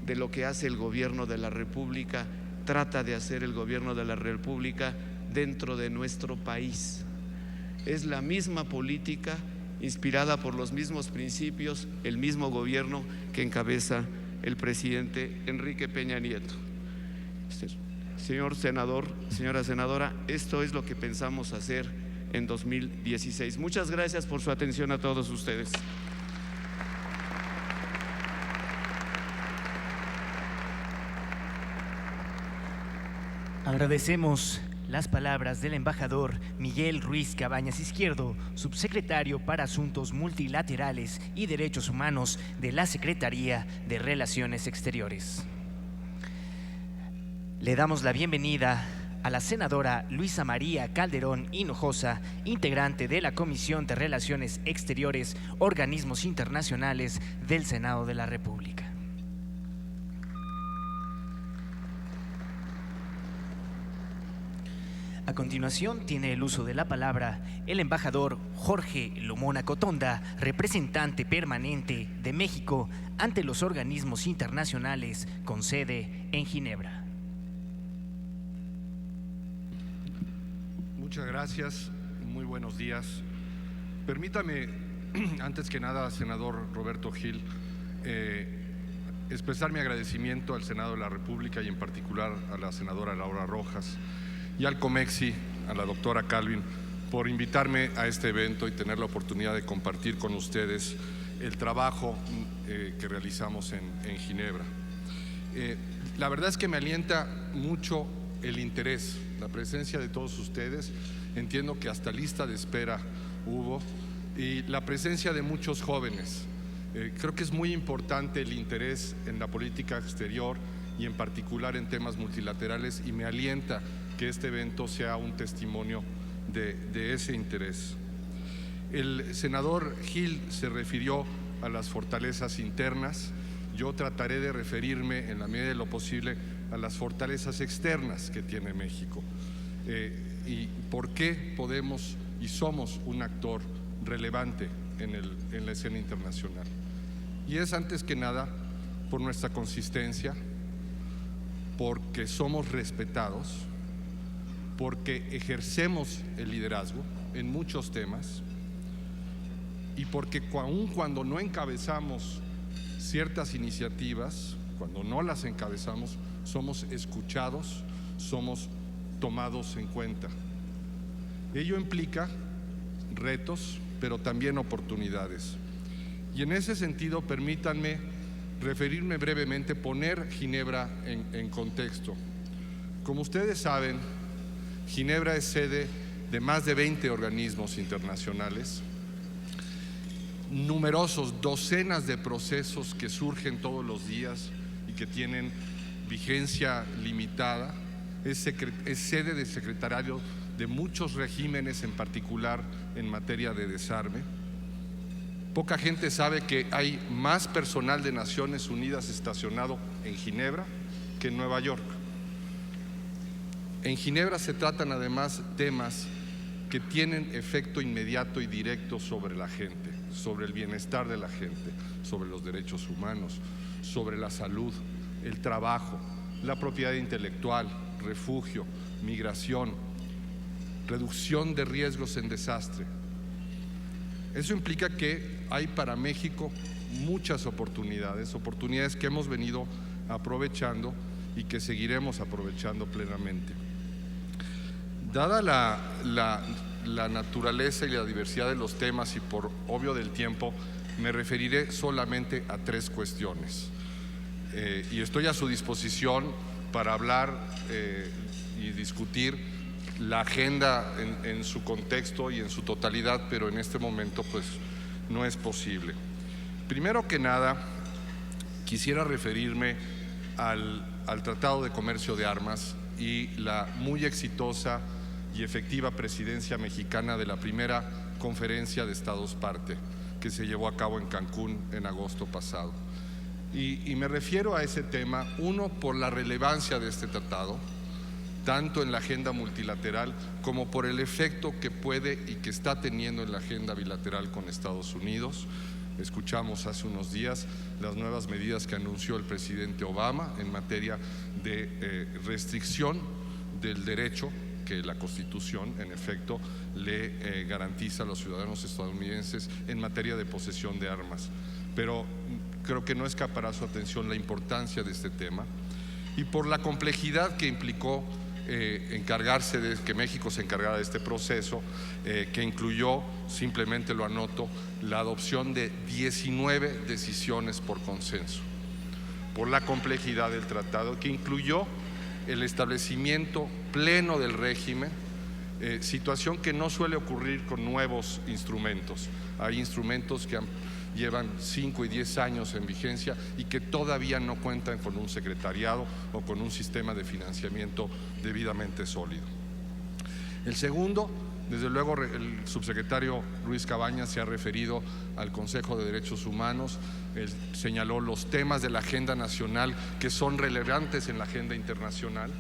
de lo que hace el gobierno de la República, trata de hacer el gobierno de la República dentro de nuestro país. Es la misma política inspirada por los mismos principios, el mismo gobierno que encabeza el presidente Enrique Peña Nieto. Señor senador, señora senadora, esto es lo que pensamos hacer en 2016. Muchas gracias por su atención a todos ustedes. Agradecemos las palabras del embajador Miguel Ruiz Cabañas Izquierdo, subsecretario para Asuntos Multilaterales y Derechos Humanos de la Secretaría de Relaciones Exteriores. Le damos la bienvenida a la senadora Luisa María Calderón Hinojosa, integrante de la Comisión de Relaciones Exteriores, Organismos Internacionales del Senado de la República. A continuación tiene el uso de la palabra el embajador Jorge Lomona Cotonda, representante permanente de México ante los organismos internacionales con sede en Ginebra. Muchas gracias, muy buenos días. Permítame, antes que nada, senador Roberto Gil, expresar mi agradecimiento al Senado de la República y en particular a la senadora Laura Rojas y al COMEXI, a la doctora Calvin, por invitarme a este evento y tener la oportunidad de compartir con ustedes el trabajo que realizamos en Ginebra. La verdad es que me alienta mucho el interés, la presencia de todos ustedes. Entiendo que hasta lista de espera hubo, y la presencia de muchos jóvenes. Creo que es muy importante el interés en la política exterior y en particular en temas multilaterales, y me alienta que este evento sea un testimonio de ese interés. El senador Gil se refirió a las fortalezas internas. Yo trataré de referirme en la medida de lo posible a las fortalezas externas que tiene México y por qué podemos y somos un actor relevante en la escena internacional. Y es antes que nada por nuestra consistencia, porque somos respetados, porque ejercemos el liderazgo en muchos temas y porque aun cuando no encabezamos ciertas iniciativas, cuando no las encabezamos, somos escuchados, somos tomados en cuenta. Ello implica retos, pero también oportunidades. Y en ese sentido, permítanme referirme brevemente, poner Ginebra en contexto. Como ustedes saben, Ginebra es sede de más de 20 organismos internacionales, numerosos, docenas de procesos que surgen todos los días y que tienen vigencia limitada. Es sede de secretariado de muchos regímenes, en particular en materia de desarme. Poca gente sabe que hay más personal de Naciones Unidas estacionado en Ginebra que en Nueva York. En Ginebra se tratan además temas que tienen efecto inmediato y directo sobre la gente, sobre el bienestar de la gente, sobre los derechos humanos, sobre la salud, el trabajo, la propiedad intelectual, refugio, migración, reducción de riesgos en desastre. Eso implica que hay para México muchas oportunidades que hemos venido aprovechando y que seguiremos aprovechando plenamente. Dada la naturaleza y la diversidad de los temas y por obvio del tiempo, me referiré solamente a 3 cuestiones. Y estoy a su disposición para hablar y discutir la agenda en su contexto y en su totalidad, pero en este momento pues no es posible. Primero que nada, quisiera referirme al Tratado de Comercio de Armas y la muy exitosa y efectiva presidencia mexicana de la primera conferencia de Estados parte, que se llevó a cabo en Cancún en agosto pasado. Y me refiero a ese tema, uno, por la relevancia de este tratado, tanto en la agenda multilateral como por el efecto que puede y que está teniendo en la agenda bilateral con Estados Unidos. Escuchamos hace unos días las nuevas medidas que anunció el presidente Obama en materia de restricción del derecho que la Constitución, en efecto, le garantiza a los ciudadanos estadounidenses en materia de posesión de armas. Pero creo que no escapará su atención la importancia de este tema y por la complejidad que implicó encargarse de que México se encargara de este proceso, que incluyó, simplemente lo anoto, la adopción de 19 decisiones por consenso, por la complejidad del tratado, que incluyó el establecimiento pleno del régimen, situación que no suele ocurrir con nuevos instrumentos. Hay instrumentos que llevan 5 y 10 años en vigencia y que todavía no cuentan con un secretariado o con un sistema de financiamiento debidamente sólido. El segundo, desde luego, el subsecretario Ruiz Cabañas se ha referido al Consejo de Derechos Humanos. Él señaló los temas de la agenda nacional que son relevantes en la agenda internacional.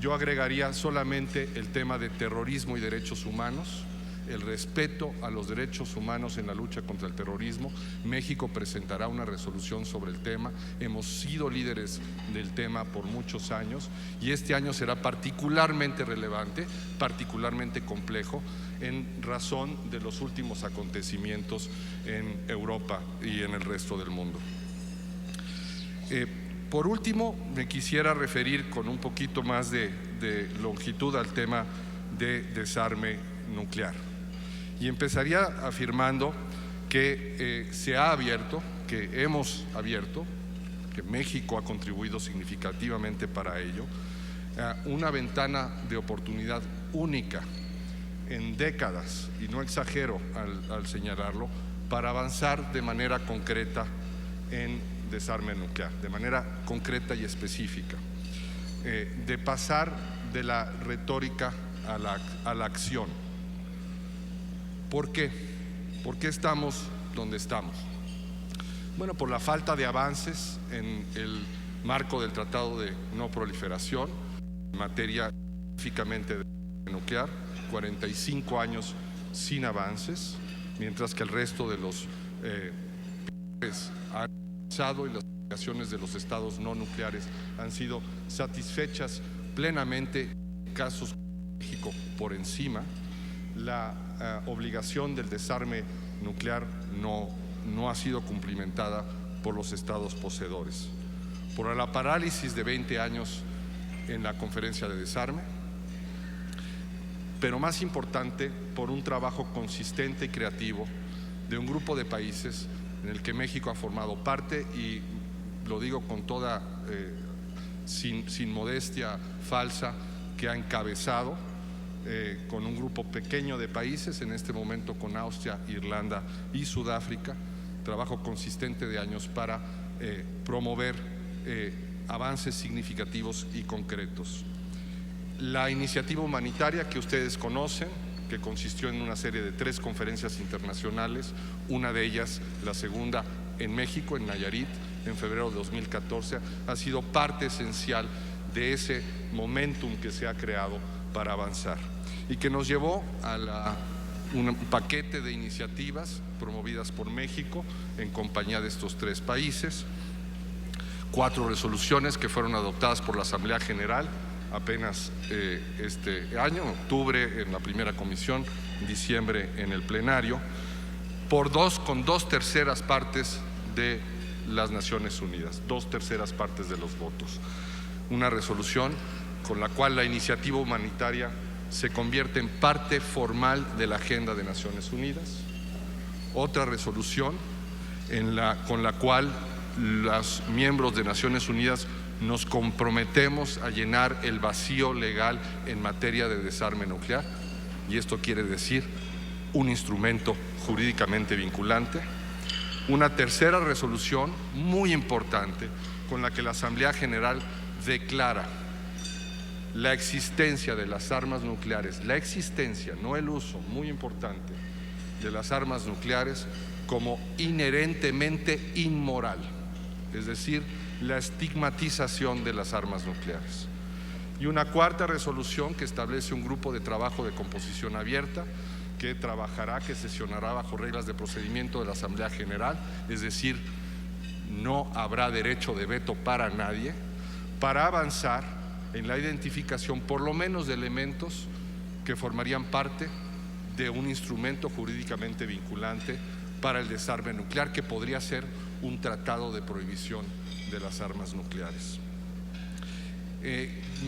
Yo agregaría solamente el tema de terrorismo y derechos humanos, el respeto a los derechos humanos en la lucha contra el terrorismo. México presentará una resolución sobre el tema. Hemos sido líderes del tema por muchos años y este año será particularmente relevante, particularmente complejo, en razón de los últimos acontecimientos en Europa y en el resto del mundo. Por último, me quisiera referir con un poquito más de longitud al tema de desarme nuclear. Y empezaría afirmando que se ha abierto, que hemos abierto, que México ha contribuido significativamente para ello, una ventana de oportunidad única en décadas, y no exagero al señalarlo, para avanzar de manera concreta en desarme nuclear, de manera concreta y específica, de pasar de la retórica a la acción. ¿Por qué? ¿Por qué estamos donde estamos? Bueno, por la falta de avances en el marco del Tratado de No Proliferación, en materia específicamente de nuclear, 45 años sin avances, mientras que el resto de los países han avanzado y las obligaciones de los estados no nucleares han sido satisfechas plenamente, en casos de México por encima. La obligación del desarme nuclear no ha sido cumplimentada por los estados poseedores, por la parálisis de 20 años en la conferencia de desarme, pero más importante, por un trabajo consistente y creativo de un grupo de países en el que México ha formado parte, y lo digo con toda, sin modestia falsa, que ha encabezado con un grupo pequeño de países, en este momento con Austria, Irlanda y Sudáfrica, trabajo consistente de años para promover avances significativos y concretos. La iniciativa humanitaria que ustedes conocen, que consistió en una serie de 3 conferencias internacionales, una de ellas, la segunda en México, en Nayarit, en febrero de 2014, ha sido parte esencial de ese momentum que se ha creado para avanzar y que nos llevó a un paquete de iniciativas promovidas por México en compañía de estos 3 países, 4 resoluciones que fueron adoptadas por la Asamblea General apenas este año, en octubre en la primera comisión, en diciembre en el plenario, con 2/3 partes de las Naciones Unidas, 2/3 partes de los votos. Una resolución con la cual la iniciativa humanitaria se convierte en parte formal de la agenda de Naciones Unidas. Otra resolución con la cual los miembros de Naciones Unidas nos comprometemos a llenar el vacío legal en materia de desarme nuclear, y esto quiere decir un instrumento jurídicamente vinculante. Una tercera resolución muy importante con la que la Asamblea General declara la existencia de las armas nucleares, la existencia, no el uso, muy importante, de las armas nucleares como inherentemente inmoral, es decir, la estigmatización de las armas nucleares. Y una cuarta resolución que establece un grupo de trabajo de composición abierta que trabajará, que sesionará bajo reglas de procedimiento de la Asamblea General, es decir, no habrá derecho de veto para nadie, para avanzar en la identificación por lo menos de elementos que formarían parte de un instrumento jurídicamente vinculante para el desarme nuclear, que podría ser un tratado de prohibición de las armas nucleares.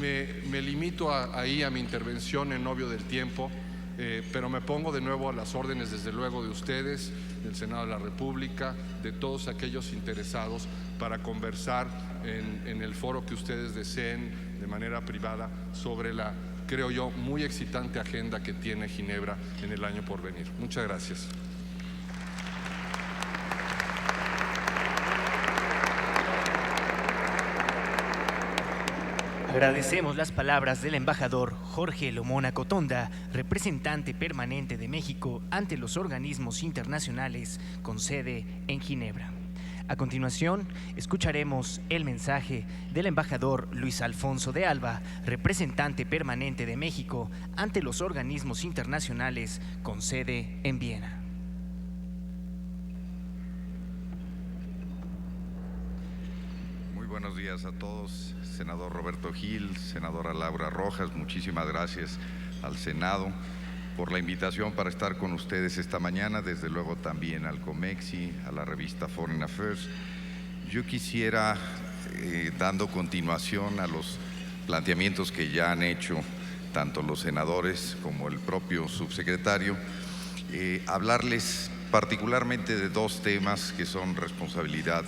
Me limito ahí a mi intervención en obvio del tiempo, pero me pongo de nuevo a las órdenes, desde luego, de ustedes, del Senado de la República, de todos aquellos interesados, para conversar en el foro que ustedes deseen de manera privada sobre la, creo yo, muy excitante agenda que tiene Ginebra en el año por venir. Muchas gracias. Agradecemos las palabras del embajador Jorge Lomona Cotonda, representante permanente de México ante los organismos internacionales con sede en Ginebra. A continuación, escucharemos el mensaje del embajador Luis Alfonso de Alba, representante permanente de México ante los organismos internacionales con sede en Viena. Muy buenos días a todos. Senador Roberto Gil, senadora Laura Rojas, muchísimas gracias al Senado por la invitación para estar con ustedes esta mañana, desde luego también al COMEXI, a la revista Foreign Affairs. Yo quisiera, dando continuación a los planteamientos que ya han hecho tanto los senadores como el propio subsecretario, hablarles particularmente de dos temas que son responsabilidad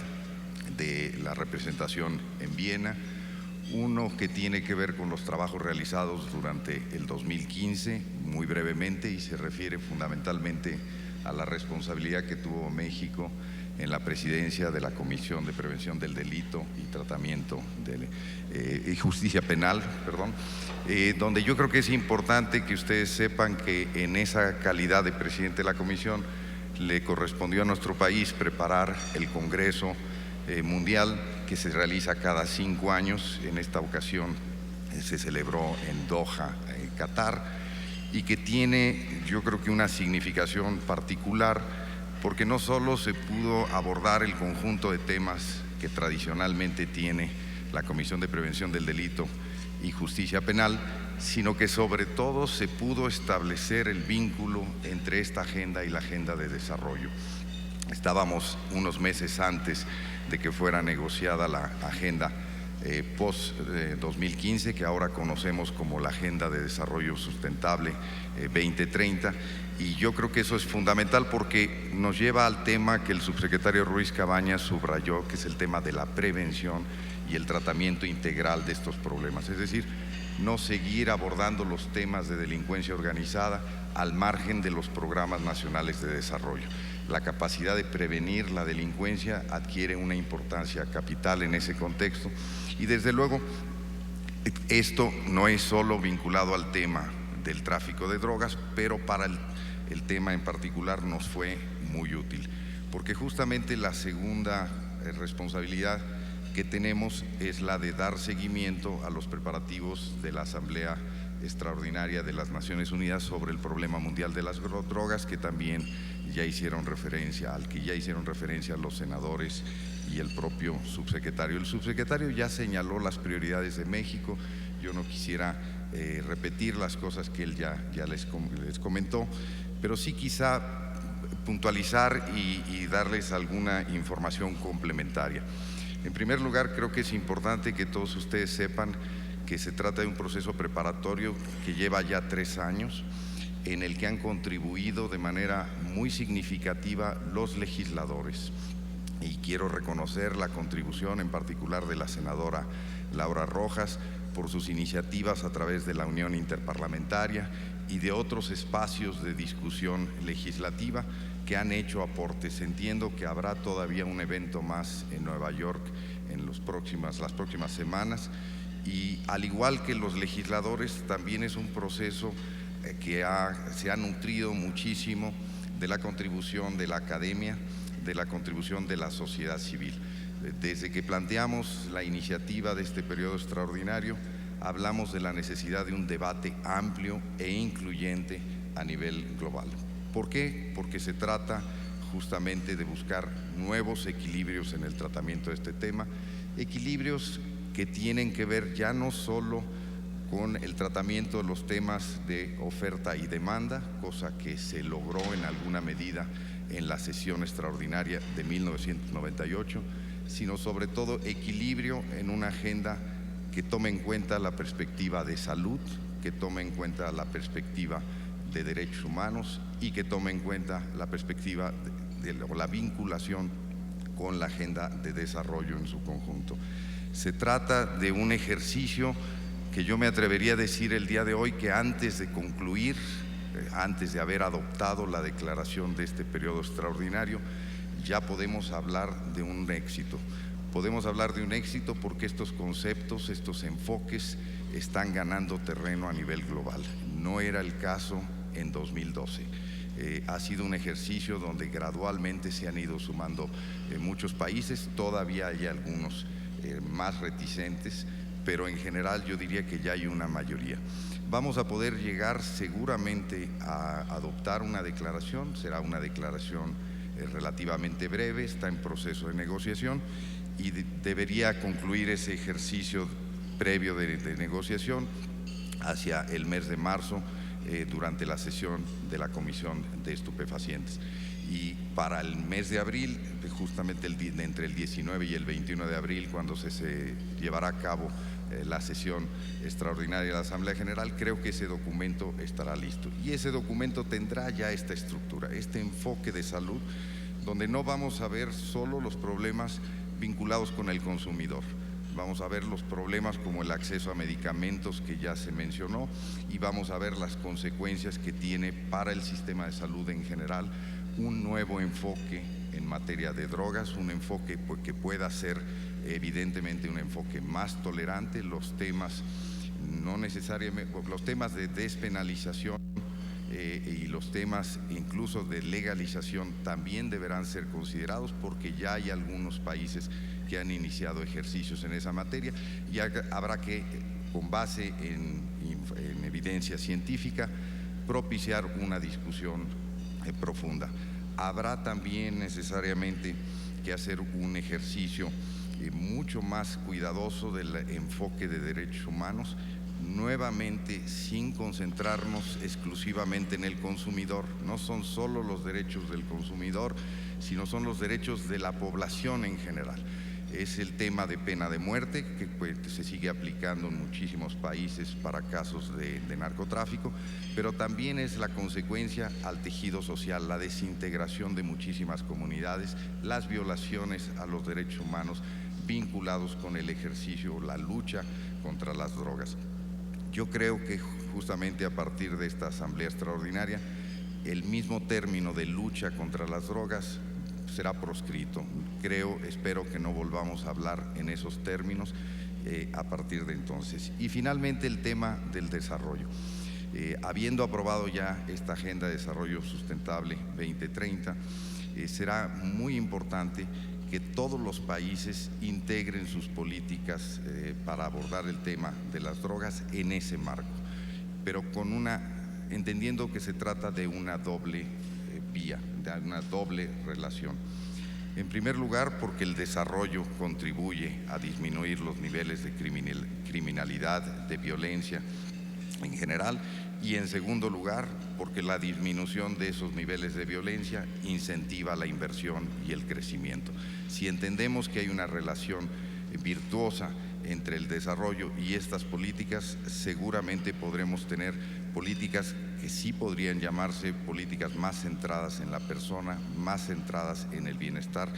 de la representación en Viena. Uno que tiene que ver con los trabajos realizados durante el 2015, muy brevemente, y se refiere fundamentalmente a la responsabilidad que tuvo México en la presidencia de la Comisión de Prevención del Delito y Tratamiento y Justicia Penal, donde yo creo que es importante que ustedes sepan que en esa calidad de presidente de la Comisión le correspondió a nuestro país preparar el Congreso Mundial que se realiza cada 5 años. En esta ocasión se celebró en Doha, Qatar, y que tiene, yo creo que una significación particular, porque no solo se pudo abordar el conjunto de temas que tradicionalmente tiene la Comisión de Prevención del Delito y Justicia Penal, sino que sobre todo se pudo establecer el vínculo entre esta agenda y la agenda de desarrollo. Estábamos unos meses antes de que fuera negociada la agenda post-2015, que ahora conocemos como la Agenda de Desarrollo Sustentable 2030, y yo creo que eso es fundamental porque nos lleva al tema que el subsecretario Ruiz Cabañas subrayó, que es el tema de la prevención y el tratamiento integral de estos problemas, es decir, no seguir abordando los temas de delincuencia organizada al margen de los programas nacionales de desarrollo. La capacidad de prevenir la delincuencia adquiere una importancia capital en ese contexto, y desde luego esto no es solo vinculado al tema del tráfico de drogas, pero para el tema en particular nos fue muy útil, porque justamente la segunda responsabilidad que tenemos es la de dar seguimiento a los preparativos de la Asamblea Extraordinaria de las Naciones Unidas sobre el problema mundial de las drogas, que también ya hicieron referencia, al que ya hicieron referencia los senadores y el propio subsecretario. El subsecretario ya señaló las prioridades de México. Yo no quisiera repetir las cosas que él ya les comentó, pero sí quizá puntualizar y darles alguna información complementaria. En primer lugar, creo que es importante que todos ustedes sepan que se trata de un proceso preparatorio que lleva ya 3 años, en el que han contribuido de manera muy significativa los legisladores. Y quiero reconocer la contribución en particular de la senadora Laura Rojas por sus iniciativas a través de la Unión Interparlamentaria y de otros espacios de discusión legislativa que han hecho aportes. Entiendo que habrá todavía un evento más en Nueva York en las próximas semanas, y al igual que los legisladores, también es un proceso que se ha nutrido muchísimo de la contribución de la academia, de la contribución de la sociedad civil. Desde que planteamos la iniciativa de este periodo extraordinario, hablamos de la necesidad de un debate amplio e incluyente a nivel global. ¿Por qué? Porque se trata justamente de buscar nuevos equilibrios en el tratamiento de este tema, equilibrios que tienen que ver ya no solo con el tratamiento de los temas de oferta y demanda, cosa que se logró en alguna medida en la sesión extraordinaria de 1998, sino sobre todo equilibrio en una agenda que tome en cuenta la perspectiva de salud, que tome en cuenta la perspectiva de derechos humanos y que tome en cuenta la perspectiva de la vinculación con la agenda de desarrollo en su conjunto. Se trata de un ejercicio que yo me atrevería a decir el día de hoy que antes de concluir, antes de haber adoptado la declaración de este periodo extraordinario, ya podemos hablar de un éxito. Podemos hablar de un éxito porque estos conceptos, estos enfoques están ganando terreno a nivel global. No era el caso en 2012. Ha sido un ejercicio donde gradualmente se han ido sumando muchos países, todavía hay algunos más reticentes, pero en general yo diría que ya hay una mayoría. Vamos a poder llegar seguramente a adoptar una declaración, será una declaración relativamente breve, está en proceso de negociación y debería concluir ese ejercicio previo de negociación hacia el mes de marzo durante la sesión de la Comisión de Estupefacientes. Y para el mes de abril, justamente entre el 19 y el 21 de abril, cuando se llevará a cabo la sesión extraordinaria de la Asamblea General, creo que ese documento estará listo. Y ese documento tendrá ya esta estructura, este enfoque de salud, donde no vamos a ver solo los problemas vinculados con el consumidor. Vamos a ver los problemas como el acceso a medicamentos que ya se mencionó y vamos a ver las consecuencias que tiene para el sistema de salud en general un nuevo enfoque en materia de drogas, un enfoque que pueda ser evidentemente un enfoque más tolerante. Los temas no necesariamente, los temas de despenalización y los temas incluso de legalización también deberán ser considerados porque ya hay algunos países que han iniciado ejercicios en esa materia y habrá que, con base en evidencia científica, propiciar una discusión profunda. Habrá también necesariamente que hacer un ejercicio mucho más cuidadoso del enfoque de derechos humanos, nuevamente sin concentrarnos exclusivamente en el consumidor. No son solo los derechos del consumidor, sino son los derechos de la población en general. Es el tema de pena de muerte, que se sigue aplicando en muchísimos países para casos de narcotráfico, pero también es la consecuencia al tejido social, la desintegración de muchísimas comunidades, las violaciones a los derechos humanos vinculados con el ejercicio, la lucha contra las drogas. Yo creo que justamente a partir de esta Asamblea Extraordinaria, el mismo término de lucha contra las drogas será proscrito. Espero que no volvamos a hablar en esos términos a partir de entonces. Y finalmente el tema del desarrollo. Habiendo aprobado ya esta Agenda de Desarrollo Sustentable 2030, será muy importante que todos los países integren sus políticas para abordar el tema de las drogas en ese marco, pero entendiendo que se trata de una doble vía, de una doble relación. En primer lugar, porque el desarrollo contribuye a disminuir los niveles de criminalidad, de violencia en general, y en segundo lugar, porque la disminución de esos niveles de violencia incentiva la inversión y el crecimiento. Si entendemos que hay una relación virtuosa entre el desarrollo y estas políticas, seguramente podremos tener políticas que sí podrían llamarse políticas más centradas en la persona, más centradas en el bienestar,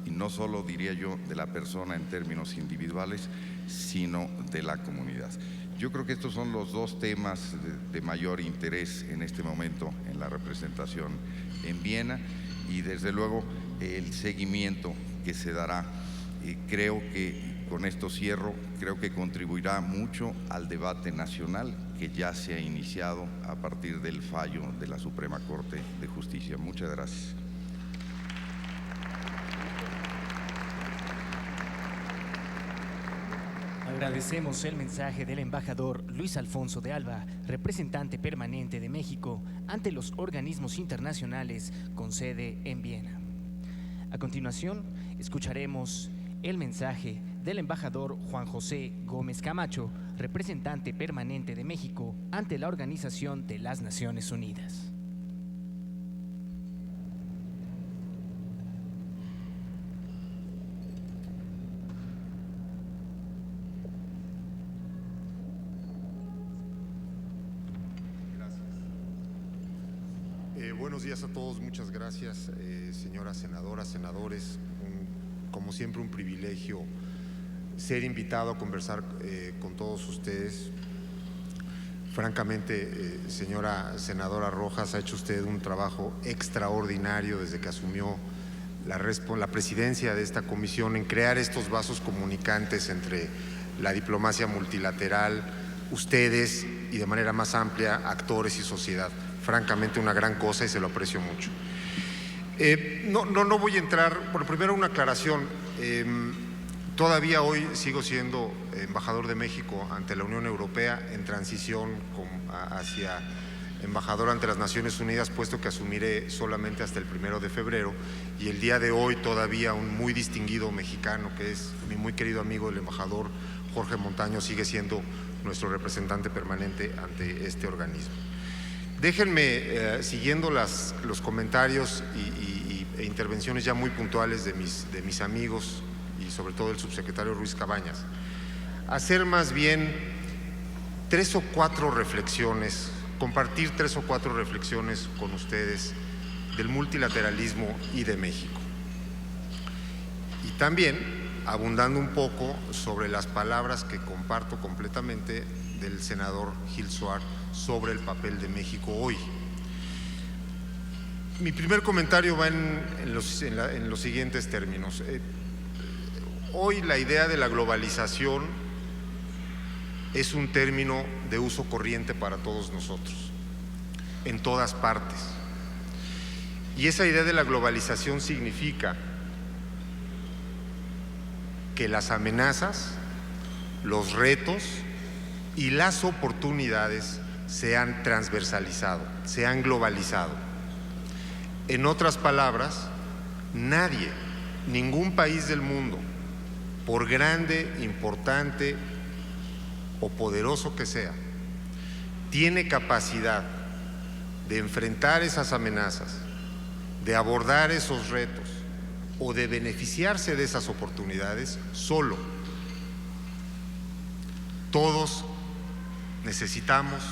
y no solo, diría yo, de la persona en términos individuales, sino de la comunidad. Yo creo que estos son los dos temas de mayor interés en este momento en la representación en Viena, y desde luego el seguimiento que se dará. Creo que con esto cierro, creo que contribuirá mucho al debate nacional que ya se ha iniciado a partir del fallo de la Suprema Corte de Justicia. Muchas gracias. Agradecemos el mensaje del embajador Luis Alfonso de Alba, representante permanente de México ante los organismos internacionales con sede en Viena. A continuación, escucharemos el mensaje del embajador Juan José Gómez Camacho, representante permanente de México ante la Organización de las Naciones Unidas. Buenos días a todos, muchas gracias, señoras senadoras, senadores. Como siempre, un privilegio ser invitado a conversar con todos ustedes. Francamente, señora senadora Rojas, ha hecho usted un trabajo extraordinario desde que asumió la presidencia de esta comisión en crear estos vasos comunicantes entre la diplomacia multilateral, ustedes y de manera más amplia, actores y sociedad. Francamente, una gran cosa y se lo aprecio mucho. No voy a entrar, bueno, primero una aclaración. Todavía hoy sigo siendo embajador de México ante la Unión Europea en transición hacia embajador ante las Naciones Unidas, puesto que asumiré solamente hasta el 1 de febrero. Y el día de hoy todavía un muy distinguido mexicano, que es mi muy querido amigo el embajador Jorge Montaño, sigue siendo nuestro representante permanente ante este organismo. Déjenme, siguiendo los comentarios e intervenciones ya muy puntuales de mis amigos y sobre todo el subsecretario Ruiz Cabañas, hacer más bien 3 o 4 reflexiones, compartir 3 o 4 reflexiones con ustedes del multilateralismo y de México. Y también abundando un poco sobre las palabras que comparto completamente del senador Gil Suárez sobre el papel de México hoy. Mi primer comentario va en los siguientes términos. Hoy la idea de la globalización es un término de uso corriente para todos nosotros, en todas partes. Y esa idea de la globalización significa que las amenazas, los retos y las oportunidades se han transversalizado, se han globalizado. En otras palabras, nadie, ningún país del mundo, por grande, importante o poderoso que sea, tiene capacidad de enfrentar esas amenazas, de abordar esos retos o de beneficiarse de esas oportunidades solo. Todos necesitamos,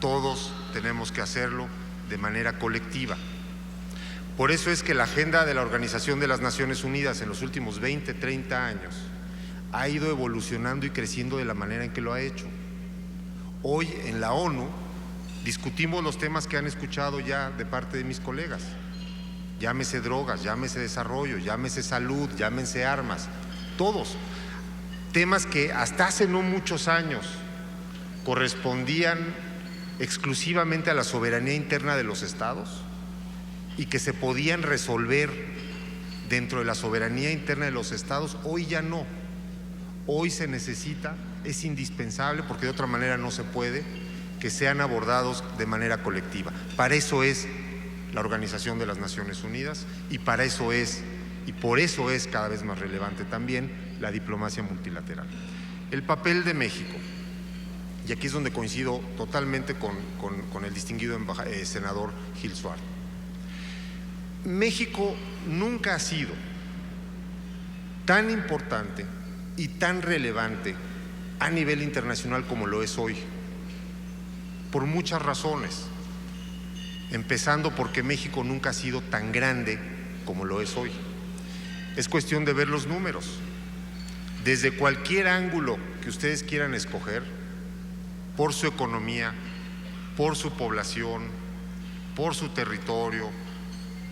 todos tenemos que hacerlo de manera colectiva. Por eso es que la agenda de la Organización de las Naciones Unidas en los últimos 20, 30 años ha ido evolucionando y creciendo de la manera en que lo ha hecho. Hoy en la ONU discutimos los temas que han escuchado ya de parte de mis colegas. Llámese drogas, llámese desarrollo, llámese salud, llámense armas, todos. Temas que hasta hace no muchos años correspondían exclusivamente a la soberanía interna de los estados y que se podían resolver dentro de la soberanía interna de los estados, hoy ya no. Hoy se necesita, es indispensable, porque de otra manera no se puede, que sean abordados de manera colectiva. Para eso es la Organización de las Naciones Unidas y para eso es, y por eso es cada vez más relevante también la diplomacia multilateral. El papel de México. y aquí es donde coincido totalmente con el distinguido senador Gil Suárez. México nunca ha sido tan importante y tan relevante a nivel internacional como lo es hoy, por muchas razones, empezando porque México nunca ha sido tan grande como lo es hoy. Es cuestión de ver los números. Desde cualquier ángulo que ustedes quieran escoger, por su economía, por su población, por su territorio,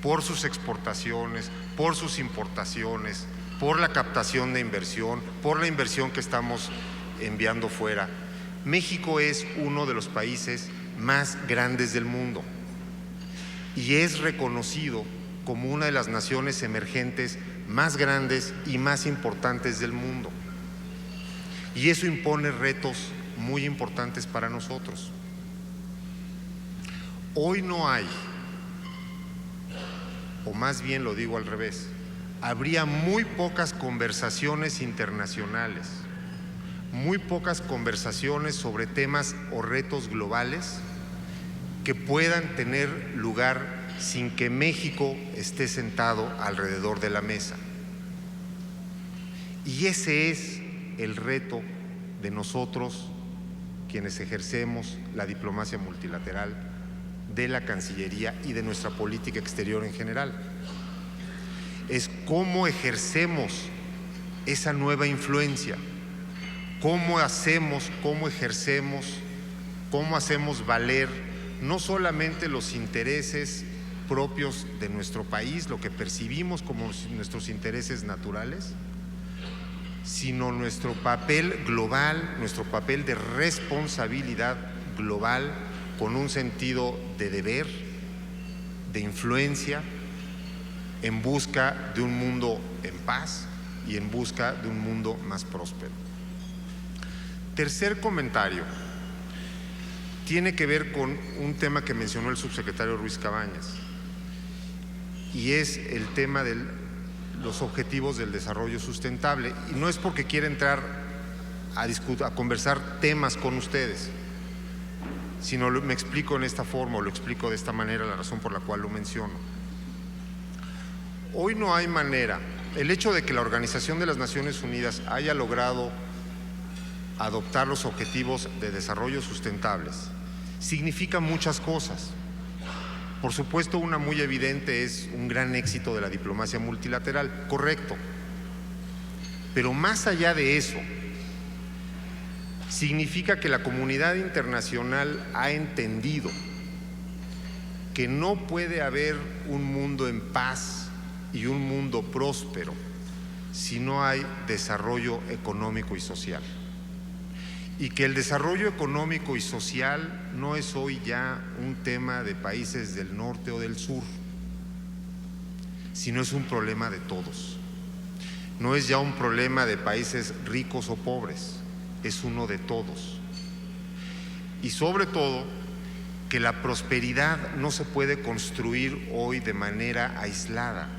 por sus exportaciones, por sus importaciones, por la captación de inversión, por la inversión que estamos enviando fuera. México es uno de los países más grandes del mundo y es reconocido como una de las naciones emergentes más grandes y más importantes del mundo. Y eso impone retos muy importantes para nosotros. Hoy no hay, o más bien lo digo al revés, habría muy pocas conversaciones internacionales, muy pocas conversaciones sobre temas o retos globales que puedan tener lugar sin que México esté sentado alrededor de la mesa. Y ese es el reto de nosotros, quienes ejercemos la diplomacia multilateral, de la Cancillería y de nuestra política exterior en general. Es cómo ejercemos esa nueva influencia, cómo ejercemos, cómo hacemos valer no solamente los intereses propios de nuestro país, lo que percibimos como nuestros intereses naturales, sino nuestro papel global, nuestro papel de responsabilidad global con un sentido de deber, de influencia, en busca de un mundo en paz y en busca de un mundo más próspero. Tercer comentario tiene que ver con un tema que mencionó el subsecretario Ruiz Cabañas, y es el tema de los objetivos del desarrollo sustentable. Y no es porque quiera entrar a conversar temas con ustedes, sino me explico en esta forma, o lo explico de esta manera, la razón por la cual lo menciono. Hoy no hay manera, el hecho de que la Organización de las Naciones Unidas haya logrado adoptar los objetivos de desarrollo sustentables significa muchas cosas. Por supuesto, una muy evidente es un gran éxito de la diplomacia multilateral, correcto. Pero más allá de eso, significa que la comunidad internacional ha entendido que no puede haber un mundo en paz y un mundo próspero si no hay desarrollo económico y social. Y que el desarrollo económico y social no es hoy ya un tema de países del norte o del sur, sino es un problema de todos. No es ya un problema de países ricos o pobres, es uno de todos. Y sobre todo, que la prosperidad no se puede construir hoy de manera aislada,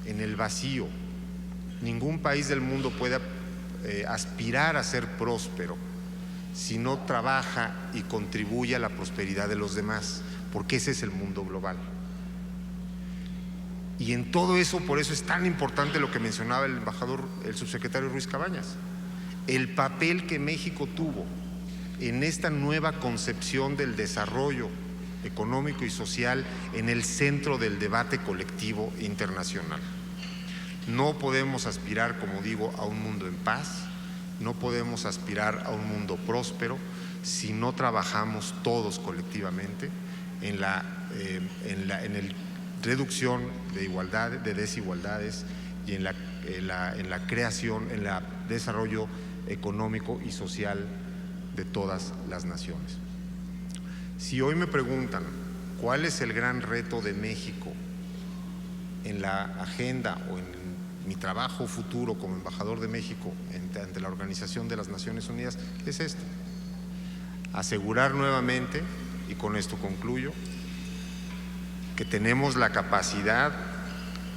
en el vacío. Ningún país del mundo puede aspirar a ser próspero si no trabaja y contribuye a la prosperidad de los demás, porque ese es el mundo global. Y en todo eso, por eso es tan importante lo que mencionaba el subsecretario Ruiz Cabañas, el papel que México tuvo en esta nueva concepción del desarrollo económico y social en el centro del debate colectivo internacional. No podemos aspirar, como digo, a un mundo en paz, no podemos aspirar a un mundo próspero si no trabajamos todos colectivamente en la reducción de desigualdades y en la creación, en el desarrollo económico y social de todas las naciones. Si hoy me preguntan cuál es el gran reto de México en la agenda o en mi trabajo futuro como embajador de México ante la Organización de las Naciones Unidas, es esto: asegurar nuevamente, y con esto concluyo, que tenemos la capacidad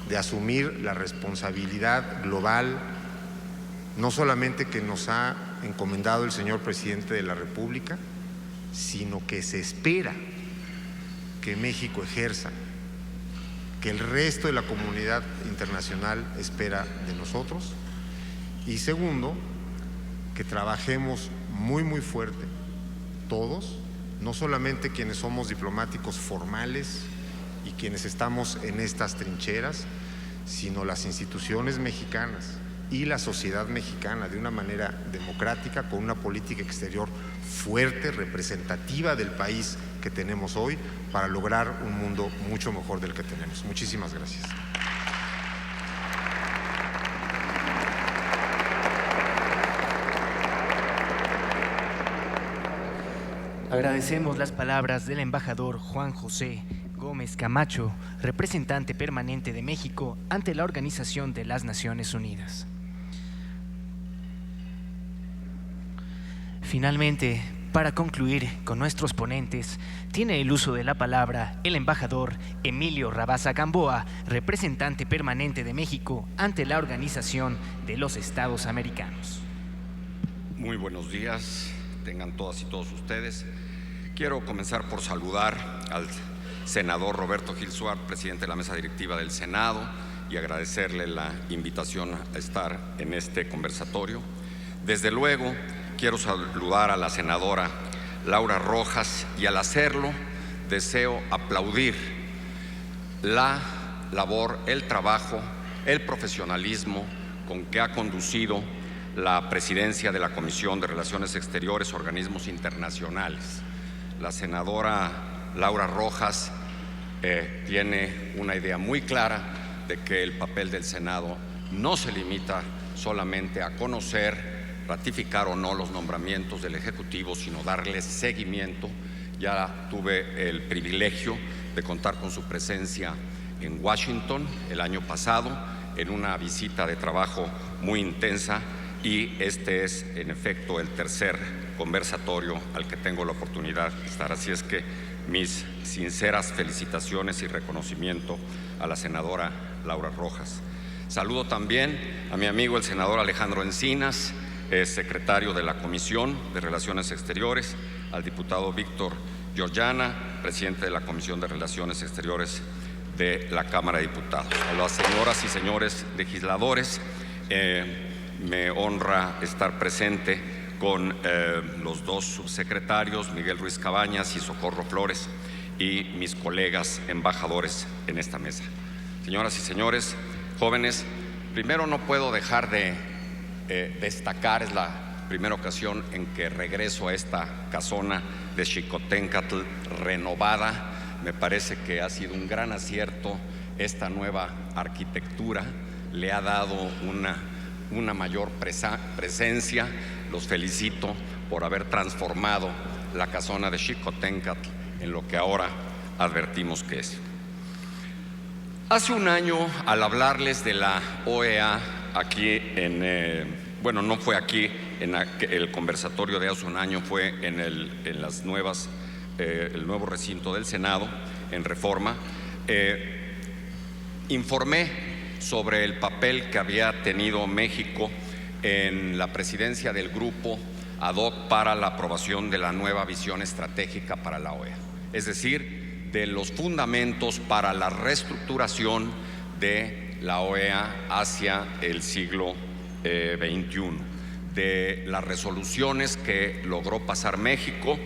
de asumir la responsabilidad global, no solamente que nos ha encomendado el señor presidente de la República, sino que se espera que México ejerza, que el resto de la comunidad internacional espera de nosotros. Y segundo, que trabajemos muy fuerte todos, no solamente quienes somos diplomáticos formales y quienes estamos en estas trincheras, sino las instituciones mexicanas y la sociedad mexicana de una manera democrática, con una política exterior fuerte, representativa del país que tenemos hoy, para lograr un mundo mucho mejor del que tenemos. Muchísimas gracias. Agradecemos las palabras del embajador Juan José Gómez Camacho, representante permanente de México ante la Organización de las Naciones Unidas. Finalmente, para concluir con nuestros ponentes, tiene el uso de la palabra el embajador Emilio Rabasa Gamboa, representante permanente de México ante la Organización de los Estados Americanos. Muy buenos días, tengan todas y todos ustedes. Quiero comenzar por saludar al senador Roberto Gil Suárez, presidente de la mesa directiva del Senado, y agradecerle la invitación a estar en este conversatorio. Desde luego, quiero saludar a la senadora Laura Rojas y al hacerlo deseo aplaudir la labor, el trabajo, el profesionalismo con que ha conducido la presidencia de la Comisión de Relaciones Exteriores, Organismos Internacionales. La senadora Laura Rojas tiene una idea muy clara de que el papel del Senado no se limita solamente a conocer, ratificar o no los nombramientos del Ejecutivo, sino darles seguimiento. Ya tuve el privilegio de contar con su presencia en Washington el año pasado en una visita de trabajo muy intensa, y este es en efecto el tercer conversatorio al que tengo la oportunidad de estar. Así es que mis sinceras felicitaciones y reconocimiento a la senadora Laura Rojas. Saludo también a mi amigo el senador Alejandro Encinas, secretario de la Comisión de Relaciones Exteriores, al diputado Víctor Georgiana, presidente de la Comisión de Relaciones Exteriores de la Cámara de Diputados. A las señoras y señores legisladores, me honra estar presente con los dos subsecretarios, Miguel Ruiz Cabañas y Socorro Flores, y mis colegas embajadores en esta mesa. Señoras y señores, jóvenes, primero no puedo dejar de destacar, es la primera ocasión en que regreso a esta casona de Xicoténcatl renovada. Me parece que ha sido un gran acierto esta nueva arquitectura, le ha dado una mayor presencia. Los felicito por haber transformado la casona de Xicoténcatl en lo que ahora advertimos que es. Hace un año, al hablarles de la OEA aquí no fue aquí en el conversatorio de hace un año, fue en el nuevo recinto del Senado, en Reforma, informé sobre el papel que había tenido México en la presidencia del grupo ad hoc para la aprobación de la nueva visión estratégica para la OEA, es decir, de los fundamentos para la reestructuración de la OEA hacia el siglo XXI, de las resoluciones que logró pasar México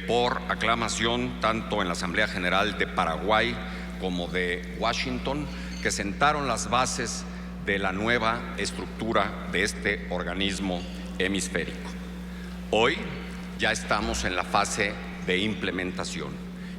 por aclamación tanto en la Asamblea General de Paraguay como de Washington, que sentaron las bases de la nueva estructura de este organismo hemisférico. Hoy ya estamos en la fase de implementación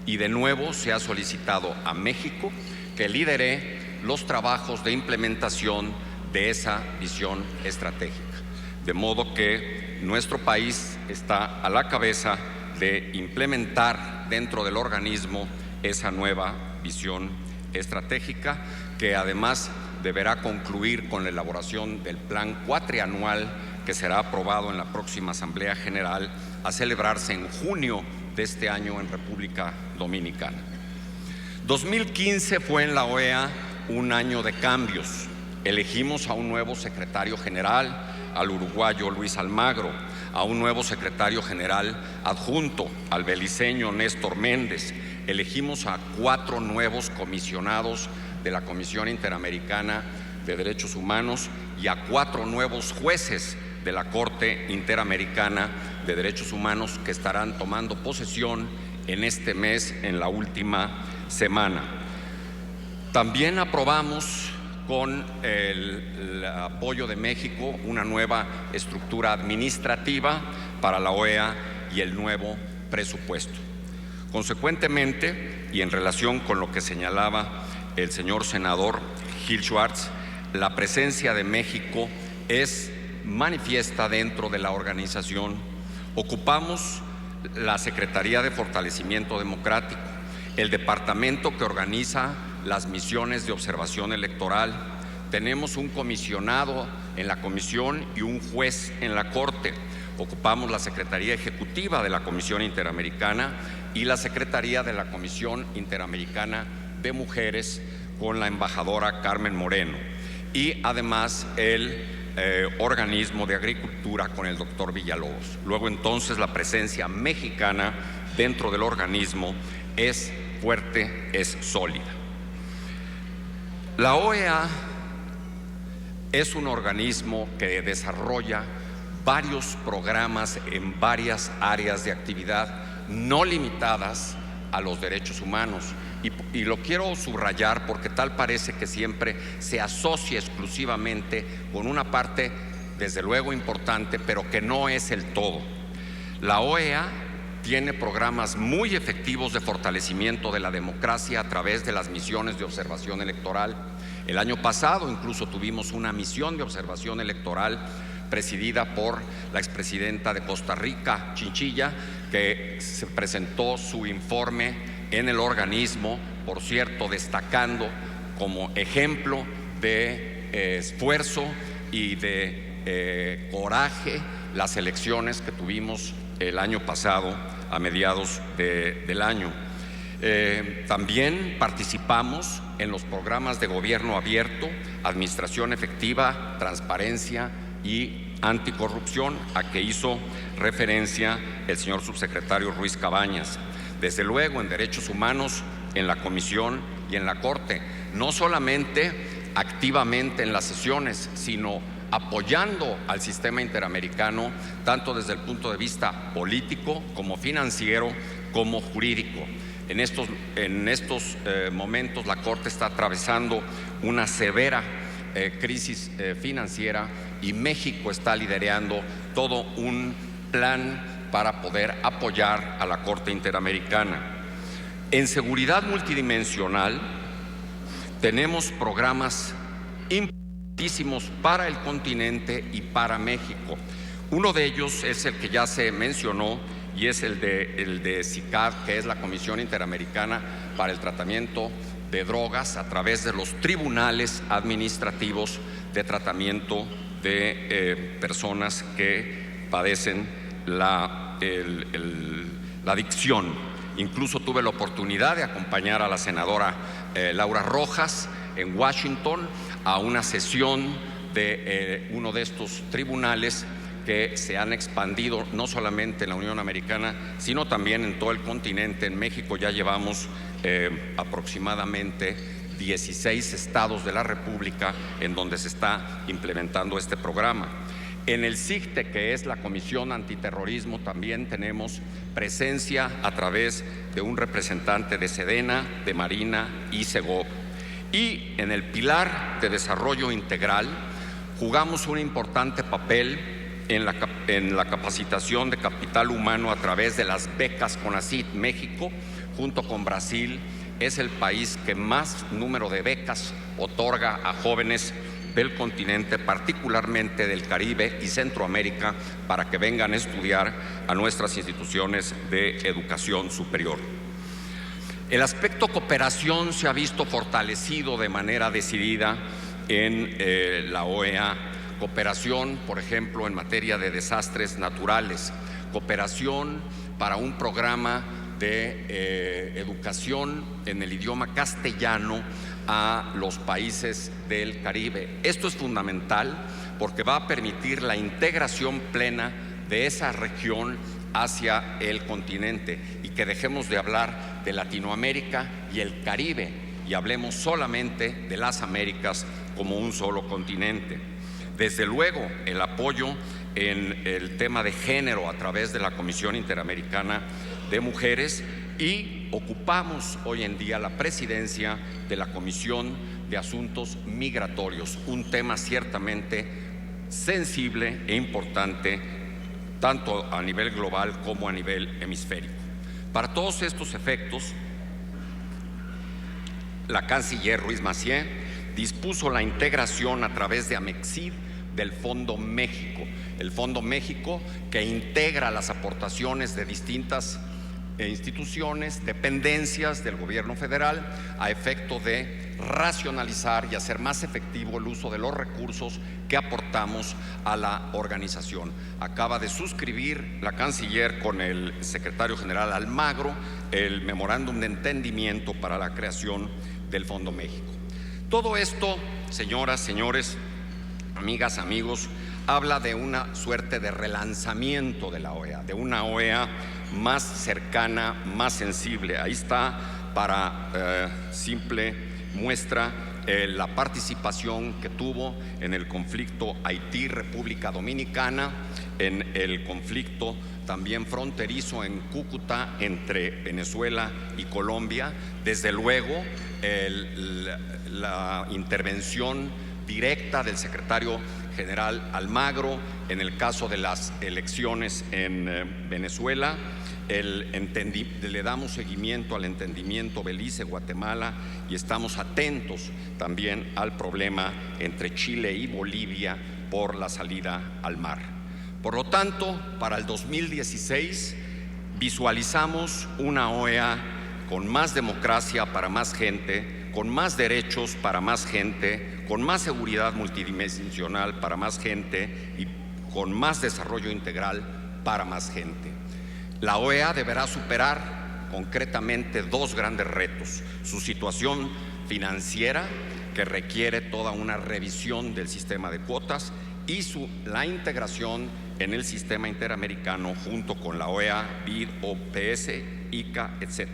y de nuevo se ha solicitado a México que lidere los trabajos de implementación de esa visión estratégica, de modo que nuestro país está a la cabeza de implementar dentro del organismo esa nueva visión estratégica, que además deberá concluir con la elaboración del plan cuatrianual que será aprobado en la próxima Asamblea General a celebrarse en junio de este año en República Dominicana. 2015 fue en la OEA un año de cambios. Elegimos a un nuevo secretario general, al uruguayo Luis Almagro, a un nuevo secretario general adjunto, al beliceño Néstor Méndez. Elegimos a 4 nuevos comisionados de la Comisión Interamericana de Derechos Humanos y a 4 nuevos jueces de la Corte Interamericana de Derechos Humanos que estarán tomando posesión en este mes, en la última semana. También aprobamos con el apoyo de México una nueva estructura administrativa para la OEA y el nuevo presupuesto. Consecuentemente, y en relación con lo que señalaba el señor senador Gil Schwartz, la presencia de México es manifiesta dentro de la organización. Ocupamos la Secretaría de Fortalecimiento Democrático, el departamento que organiza las misiones de observación electoral. Tenemos un comisionado en la comisión y un juez en la Corte. Ocupamos la Secretaría Ejecutiva de la Comisión Interamericana y la Secretaría de la Comisión Interamericana de Mujeres con la embajadora Carmen Moreno, y además el organismo de agricultura con el doctor Villalobos. Luego entonces la presencia mexicana dentro del organismo es fuerte, es sólida. La OEA es un organismo que desarrolla varios programas en varias áreas de actividad no limitadas a los derechos humanos. Y lo quiero subrayar porque tal parece que siempre se asocia exclusivamente con una parte, desde luego importante, pero que no es el todo. La OEA tiene programas muy efectivos de fortalecimiento de la democracia a través de las misiones de observación electoral. El año pasado incluso tuvimos una misión de observación electoral presidida por la expresidenta de Costa Rica, Chinchilla, que se presentó su informe en el organismo, por cierto, destacando como ejemplo de esfuerzo y de coraje las elecciones que tuvimos el año pasado a mediados del año. También participamos en los programas de gobierno abierto, administración efectiva, transparencia y anticorrupción, a que hizo referencia el señor subsecretario Ruiz Cabañas. Desde luego, en derechos humanos, en la Comisión y en la Corte, no solamente activamente en las sesiones, sino apoyando al sistema interamericano, tanto desde el punto de vista político como financiero como jurídico. En estos momentos la Corte está atravesando una severa crisis financiera y México está liderando todo un plan para poder apoyar a la Corte Interamericana. En seguridad multidimensional tenemos programas importantísimos para el continente y para México. Uno de ellos es el que ya se mencionó y es el de CICAD, que es la Comisión Interamericana para el Tratamiento de Drogas a través de los tribunales administrativos de tratamiento de personas que padecen la adicción. Incluso tuve la oportunidad de acompañar a la senadora Laura Rojas en Washington a una sesión de uno de estos tribunales que se han expandido no solamente en la Unión Americana, sino también en todo el continente. En México ya llevamos aproximadamente 16 estados de la República en donde se está implementando este programa. En el CICTE, que es la Comisión Antiterrorismo, también tenemos presencia a través de un representante de Sedena, de Marina y Segov. Y en el pilar de desarrollo integral jugamos un importante papel en la capacitación de capital humano a través de las becas CONACYT. México, junto con Brasil, es el país que más número de becas otorga a jóvenes del continente, particularmente del Caribe y Centroamérica, para que vengan a estudiar a nuestras instituciones de educación superior. El aspecto cooperación se ha visto fortalecido de manera decidida en la OEA. Cooperación, por ejemplo, en materia de desastres naturales, cooperación para un programa de educación en el idioma castellano a los países del Caribe. Esto es fundamental porque va a permitir la integración plena de esa región hacia el continente y que dejemos de hablar de Latinoamérica y el Caribe y hablemos solamente de las Américas como un solo continente. Desde luego, el apoyo en el tema de género a través de la Comisión Interamericana de Mujeres, y ocupamos hoy en día la presidencia de la Comisión de Asuntos Migratorios, un tema ciertamente sensible e importante tanto a nivel global como a nivel hemisférico. Para todos estos efectos, la canciller Ruiz Massieu dispuso la integración a través de Amexid del Fondo México, el Fondo México que integra las aportaciones de distintas instituciones, dependencias del gobierno federal a efecto de racionalizar y hacer más efectivo el uso de los recursos que aportamos a la organización. Acaba de suscribir la canciller con el secretario general Almagro el memorándum de entendimiento para la creación del Fondo México. Todo esto, señoras, señores, amigas, amigos, habla de una suerte de relanzamiento de la OEA, de una OEA más cercana, más sensible. Ahí está, para simple muestra, la participación que tuvo en el conflicto Haití-República Dominicana, en el conflicto también fronterizo en Cúcuta entre Venezuela y Colombia. Desde luego, la intervención directa del secretario general Almagro en el caso de las elecciones en Venezuela. Le damos seguimiento al entendimiento Belice-Guatemala y estamos atentos también al problema entre Chile y Bolivia por la salida al mar. Por lo tanto, para el 2016 visualizamos una OEA con más democracia para más gente, con más derechos para más gente, con más seguridad multidimensional para más gente y con más desarrollo integral para más gente. La OEA deberá superar concretamente dos grandes retos: su situación financiera, que requiere toda una revisión del sistema de cuotas, y la integración en el sistema interamericano junto con la OEA, BID, OPS, ICA, etc.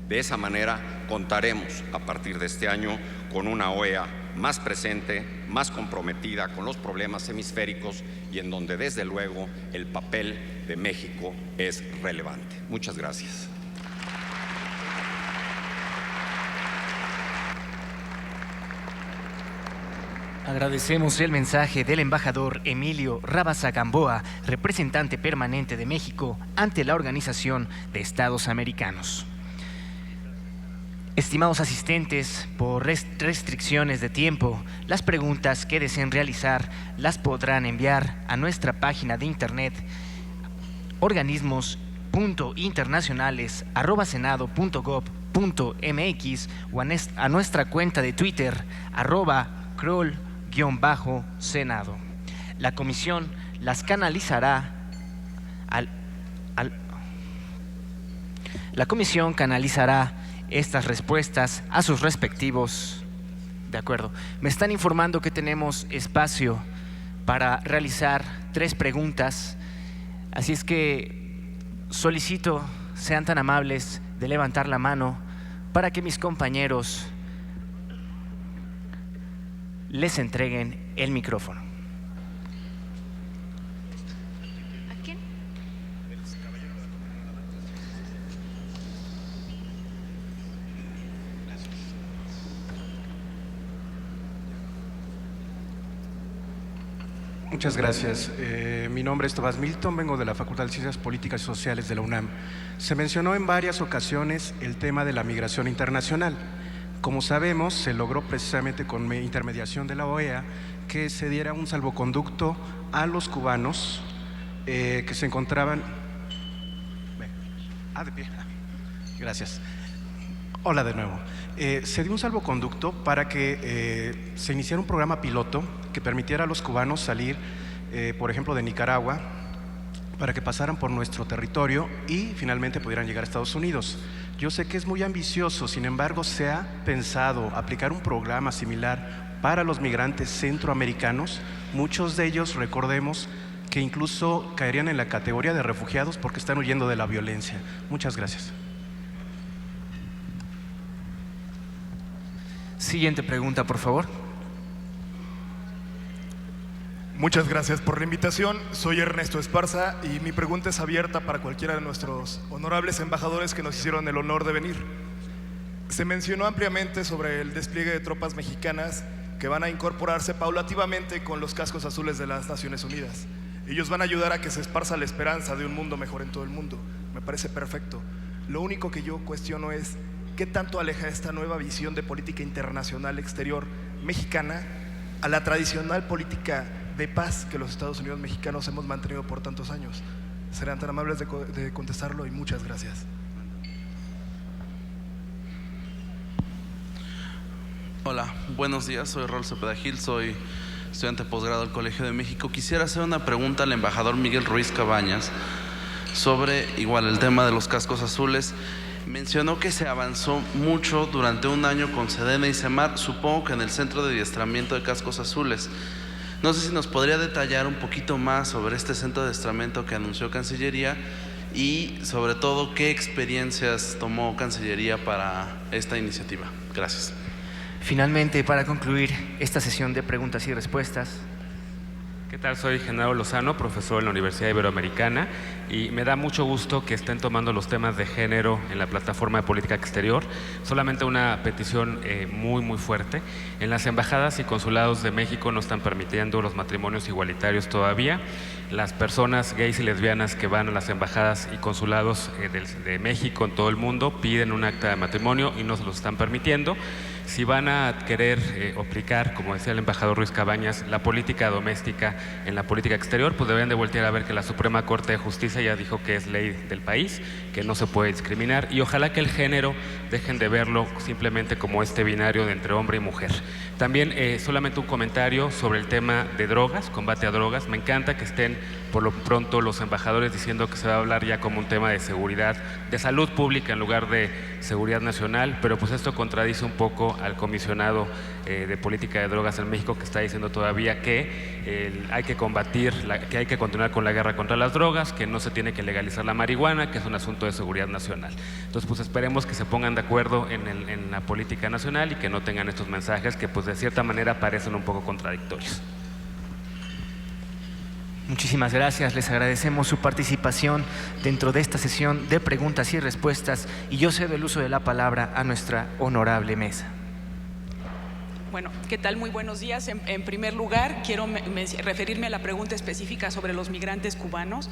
De esa manera contaremos a partir de este año con una OEA más presente, más comprometida con los problemas hemisféricos y en donde desde luego el papel de México es relevante. Muchas gracias. Agradecemos el mensaje del embajador Emilio Rabasa Gamboa, representante permanente de México ante la Organización de Estados Americanos. Estimados asistentes, por restricciones de tiempo, las preguntas que deseen realizar las podrán enviar a nuestra página de internet organismos.internacionales@senado.gov.mx o a nuestra cuenta de Twitter @Kroll_Senado. La comisión las canalizará La comisión canalizará estas respuestas a sus respectivos. De acuerdo. Me están informando que tenemos espacio para realizar 3 preguntas, así es que solicito sean tan amables de levantar la mano para que mis compañeros les entreguen el micrófono. ¿A quién? Muchas gracias. Mi nombre es Tomás Milton, vengo de la Facultad de Ciencias Políticas y Sociales de la UNAM. Se mencionó en varias ocasiones el tema de la migración internacional. Como sabemos, se logró precisamente con intermediación de la OEA que se diera un salvoconducto a los cubanos que se encontraban… de pie. Gracias. Hola de nuevo. Se dio un salvoconducto para que se iniciara un programa piloto que permitiera a los cubanos salir, por ejemplo, de Nicaragua, para que pasaran por nuestro territorio y finalmente pudieran llegar a Estados Unidos. Yo sé que es muy ambicioso, sin embargo, se ha pensado aplicar un programa similar para los migrantes centroamericanos. Muchos de ellos, recordemos, que incluso caerían en la categoría de refugiados porque están huyendo de la violencia. Muchas gracias. Siguiente pregunta, por favor. Muchas gracias por la invitación. Soy Ernesto Esparza y mi pregunta es abierta para cualquiera de nuestros honorables embajadores que nos hicieron el honor de venir. Se mencionó ampliamente sobre el despliegue de tropas mexicanas que van a incorporarse paulativamente con los cascos azules de las Naciones Unidas. Ellos van a ayudar a que se esparza la esperanza de un mundo mejor en todo el mundo. Me parece perfecto. Lo único que yo cuestiono es ¿qué tanto aleja esta nueva visión de política internacional exterior mexicana a la tradicional política de paz que los Estados Unidos mexicanos hemos mantenido por tantos años? Serán tan amables de contestarlo y muchas gracias. Hola, buenos días, soy Raúl Cepeda Gil, soy estudiante de posgrado del Colegio de México. Quisiera hacer una pregunta al embajador Miguel Ruiz Cabañas sobre igual el tema de los cascos azules. Mencionó que se avanzó mucho durante un año con Sedena y Semar, supongo que en el centro de adiestramiento de cascos azules. No sé si nos podría detallar un poquito más sobre este centro de adiestramiento que anunció Cancillería y sobre todo qué experiencias tomó Cancillería para esta iniciativa. Gracias. Finalmente, para concluir esta sesión de preguntas y respuestas. ¿Qué tal? Soy Genaro Lozano, profesor en la Universidad Iberoamericana, y me da mucho gusto que estén tomando los temas de género en la plataforma de política exterior. Solamente una petición muy fuerte. En las embajadas y consulados de México no están permitiendo los matrimonios igualitarios todavía. Las personas gays y lesbianas que van a las embajadas y consulados de México en todo el mundo piden un acta de matrimonio y no se los están permitiendo. Si van a querer aplicar, como decía el embajador Ruiz Cabañas, la política doméstica en la política exterior, pues deberían de voltear a ver que la Suprema Corte de Justicia ya dijo que es ley del país, que no se puede discriminar, y ojalá que el género dejen de verlo simplemente como este binario de entre hombre y mujer. También solamente un comentario sobre el tema de drogas, combate a drogas. Me encanta que estén por lo pronto los embajadores diciendo que se va a hablar ya como un tema de seguridad, de salud pública en lugar de seguridad nacional, pero pues esto contradice un poco al comisionado de política de drogas en México, que está diciendo todavía que hay que combatir, que hay que continuar con la guerra contra las drogas, que no se tiene que legalizar la marihuana, que es un asunto de seguridad nacional. Entonces pues esperemos que se pongan de acuerdo en la política nacional y que no tengan estos mensajes que pues de cierta manera parecen un poco contradictorios. Muchísimas gracias, les agradecemos su participación dentro de esta sesión de preguntas y respuestas y yo cedo el uso de la palabra a nuestra honorable mesa. Bueno, ¿qué tal? Muy buenos días. En primer lugar, quiero referirme a la pregunta específica sobre los migrantes cubanos.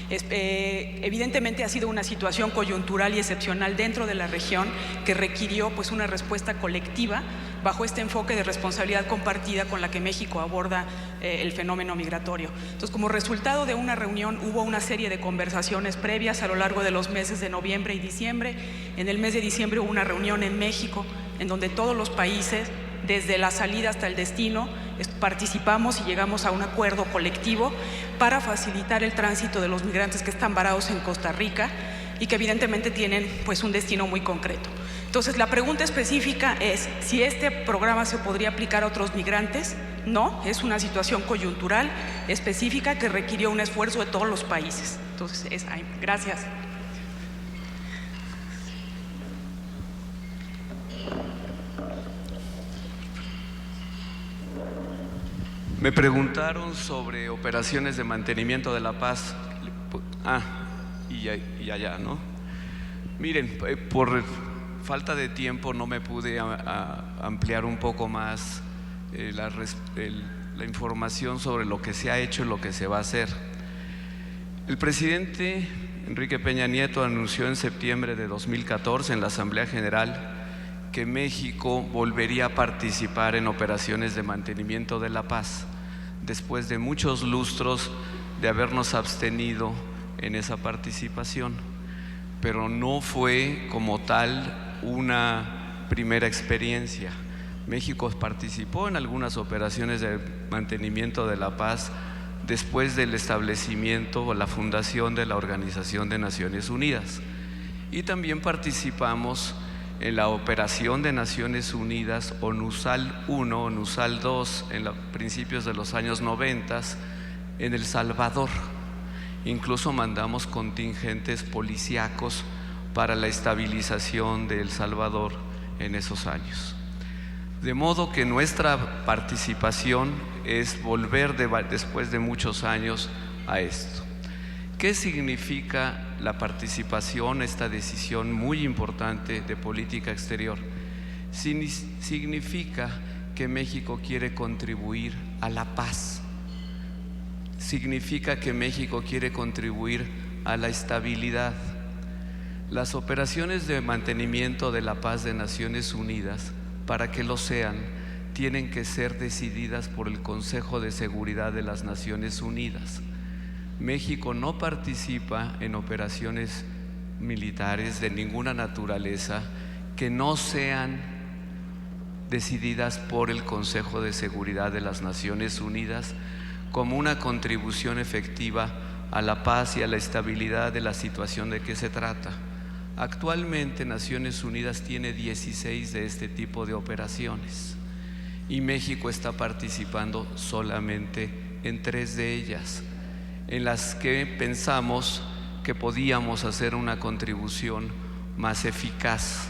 Evidentemente ha sido una situación coyuntural y excepcional dentro de la región que requirió pues una respuesta colectiva bajo este enfoque de responsabilidad compartida con la que México aborda el fenómeno migratorio. Entonces, como resultado de una reunión hubo una serie de conversaciones previas a lo largo de los meses de noviembre y diciembre. En el mes de diciembre hubo una reunión en México en donde todos los países, desde la salida hasta el destino, participamos y llegamos a un acuerdo colectivo para facilitar el tránsito de los migrantes que están varados en Costa Rica y que evidentemente tienen pues un destino muy concreto. Entonces la pregunta específica es si este programa se podría aplicar a otros migrantes. No, es una situación coyuntural específica que requirió un esfuerzo de todos los países. Entonces, gracias. Me preguntaron sobre operaciones de mantenimiento de la paz. Y allá, ¿no? Miren, por falta de tiempo no me pude ampliar un poco más la información sobre lo que se ha hecho y lo que se va a hacer. El presidente Enrique Peña Nieto anunció en septiembre de 2014 en la Asamblea General que México volvería a participar en operaciones de mantenimiento de la paz, después de muchos lustros de habernos abstenido en esa participación. Pero no fue como tal una primera experiencia. México participó en algunas operaciones de mantenimiento de la paz después del establecimiento o la fundación de la Organización de Naciones Unidas. Y también participamos en la operación de Naciones Unidas ONUSAL 1, ONUSAL 2, en principios de los años 90 en El Salvador. Incluso mandamos contingentes policíacos para la estabilización de El Salvador en esos años. De modo que nuestra participación es volver después de muchos años a esto. ¿Qué significa la participación, esta decisión muy importante de política exterior? Significa que México quiere contribuir a la paz. Significa que México quiere contribuir a la estabilidad. Las operaciones de mantenimiento de la paz de Naciones Unidas, para que lo sean, tienen que ser decididas por el Consejo de Seguridad de las Naciones Unidas. México no participa en operaciones militares de ninguna naturaleza que no sean decididas por el Consejo de Seguridad de las Naciones Unidas como una contribución efectiva a la paz y a la estabilidad de la situación de que se trata. Actualmente Naciones Unidas tiene 16 de este tipo de operaciones y México está participando solamente en 3 de ellas, en las que pensamos que podíamos hacer una contribución más eficaz.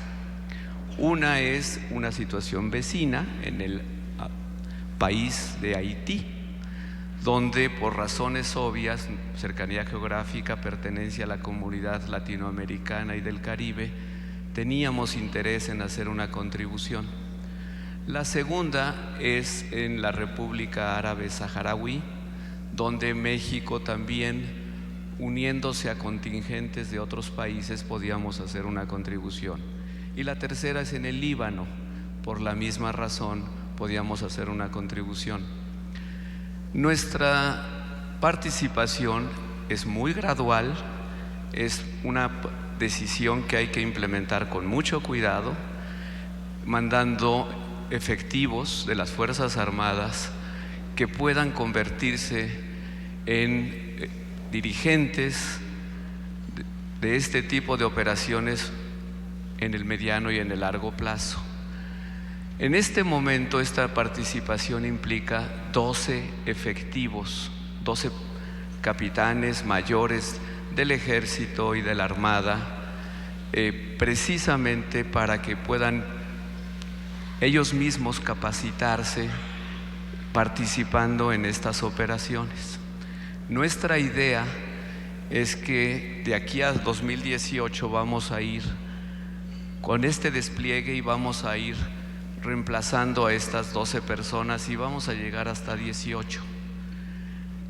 Una es una situación vecina en el país de Haití, donde por razones obvias, cercanía geográfica, pertenencia a la comunidad latinoamericana y del Caribe, teníamos interés en hacer una contribución. La segunda es en la República Árabe Saharaui, donde México también, uniéndose a contingentes de otros países, podíamos hacer una contribución. Y la tercera es en el Líbano, por la misma razón podíamos hacer una contribución. Nuestra participación es muy gradual, es una decisión que hay que implementar con mucho cuidado, mandando efectivos de las Fuerzas Armadas que puedan convertirse en dirigentes de este tipo de operaciones en el mediano y en el largo plazo. En este momento esta participación implica 12 efectivos, 12 capitanes mayores del Ejército y de la Armada, precisamente para que puedan ellos mismos capacitarse participando en estas operaciones. Nuestra idea es que de aquí a 2018 vamos a ir con este despliegue y vamos a ir reemplazando a estas 12 personas y vamos a llegar hasta 18,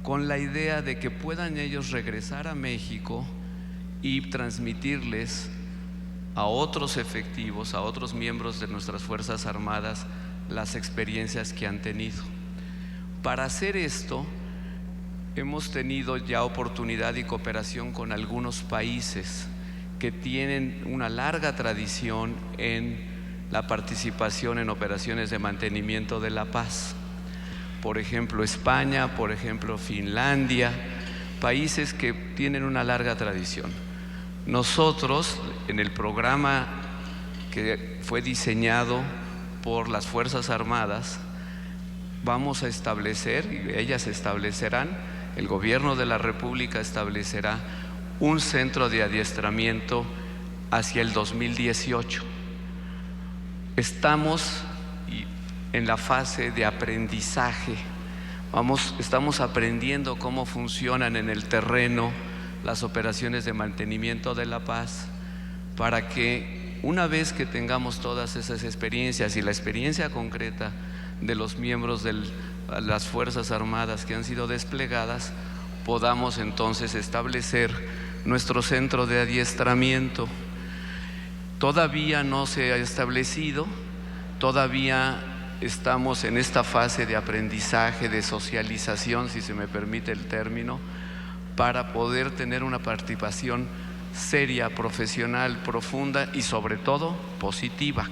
con la idea de que puedan ellos regresar a México y transmitirles a otros efectivos, a otros miembros de nuestras Fuerzas Armadas, las experiencias que han tenido. Para hacer esto, hemos tenido ya oportunidad y cooperación con algunos países que tienen una larga tradición en la participación en operaciones de mantenimiento de la paz. Por ejemplo, España, por ejemplo, Finlandia, países que tienen una larga tradición. Nosotros, en el programa que fue diseñado por las Fuerzas Armadas, vamos a establecer, y ellas establecerán, el gobierno de la República establecerá un centro de adiestramiento hacia el 2018. Estamos en la fase de aprendizaje. Estamos aprendiendo cómo funcionan en el terreno las operaciones de mantenimiento de la paz, para que una vez que tengamos todas esas experiencias y la experiencia concreta de los miembros de las Fuerzas Armadas que han sido desplegadas, podamos entonces establecer nuestro centro de adiestramiento. Todavía no se ha establecido, todavía estamos en esta fase de aprendizaje, de socialización, si se me permite el término, para poder tener una participación seria, profesional, profunda y sobre todo positiva,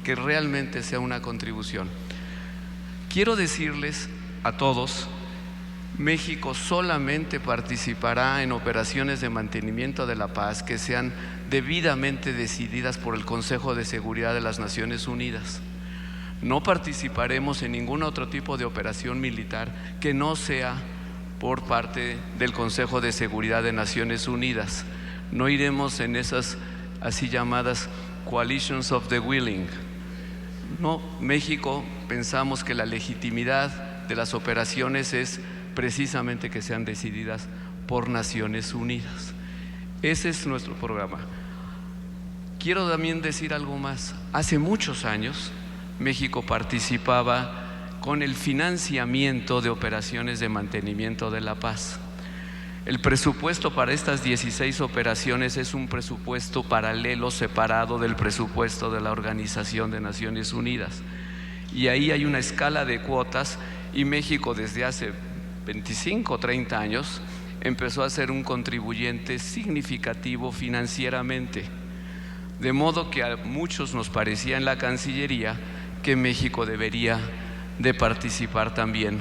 que realmente sea una contribución. Quiero decirles a todos México solamente participará en operaciones de mantenimiento de la paz que sean debidamente decididas por el Consejo de Seguridad de las Naciones Unidas. No participaremos en ningún otro tipo de operación militar que no sea por parte del Consejo de Seguridad de Naciones Unidas. No iremos en esas así llamadas coalitions of the willing. No, México pensamos que la legitimidad de las operaciones es precisamente que sean decididas por Naciones Unidas. Ese es nuestro programa. Quiero también decir algo más. Hace muchos años México participaba con el financiamiento de operaciones de mantenimiento de la paz. El presupuesto para estas 16 operaciones es un presupuesto paralelo, separado del presupuesto de la Organización de Naciones Unidas. Y ahí hay una escala de cuotas y México desde hace 25 o 30 años empezó a ser un contribuyente significativo financieramente. De modo que a muchos nos parecía en la Cancillería que México debería de participar también.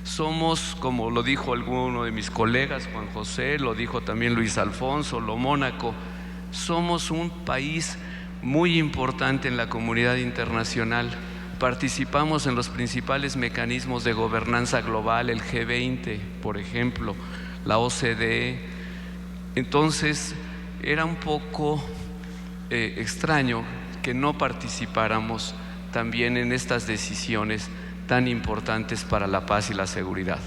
Somos, como lo dijo alguno de mis colegas, Juan José, lo dijo también Luis Alfonso, lo Mónaco, somos un país muy importante en la comunidad internacional. Participamos en los principales mecanismos de gobernanza global, el G20, por ejemplo, la OCDE. Entonces, era un poco extraño que no participáramos también en estas decisiones tan importantes para la paz y la seguridad.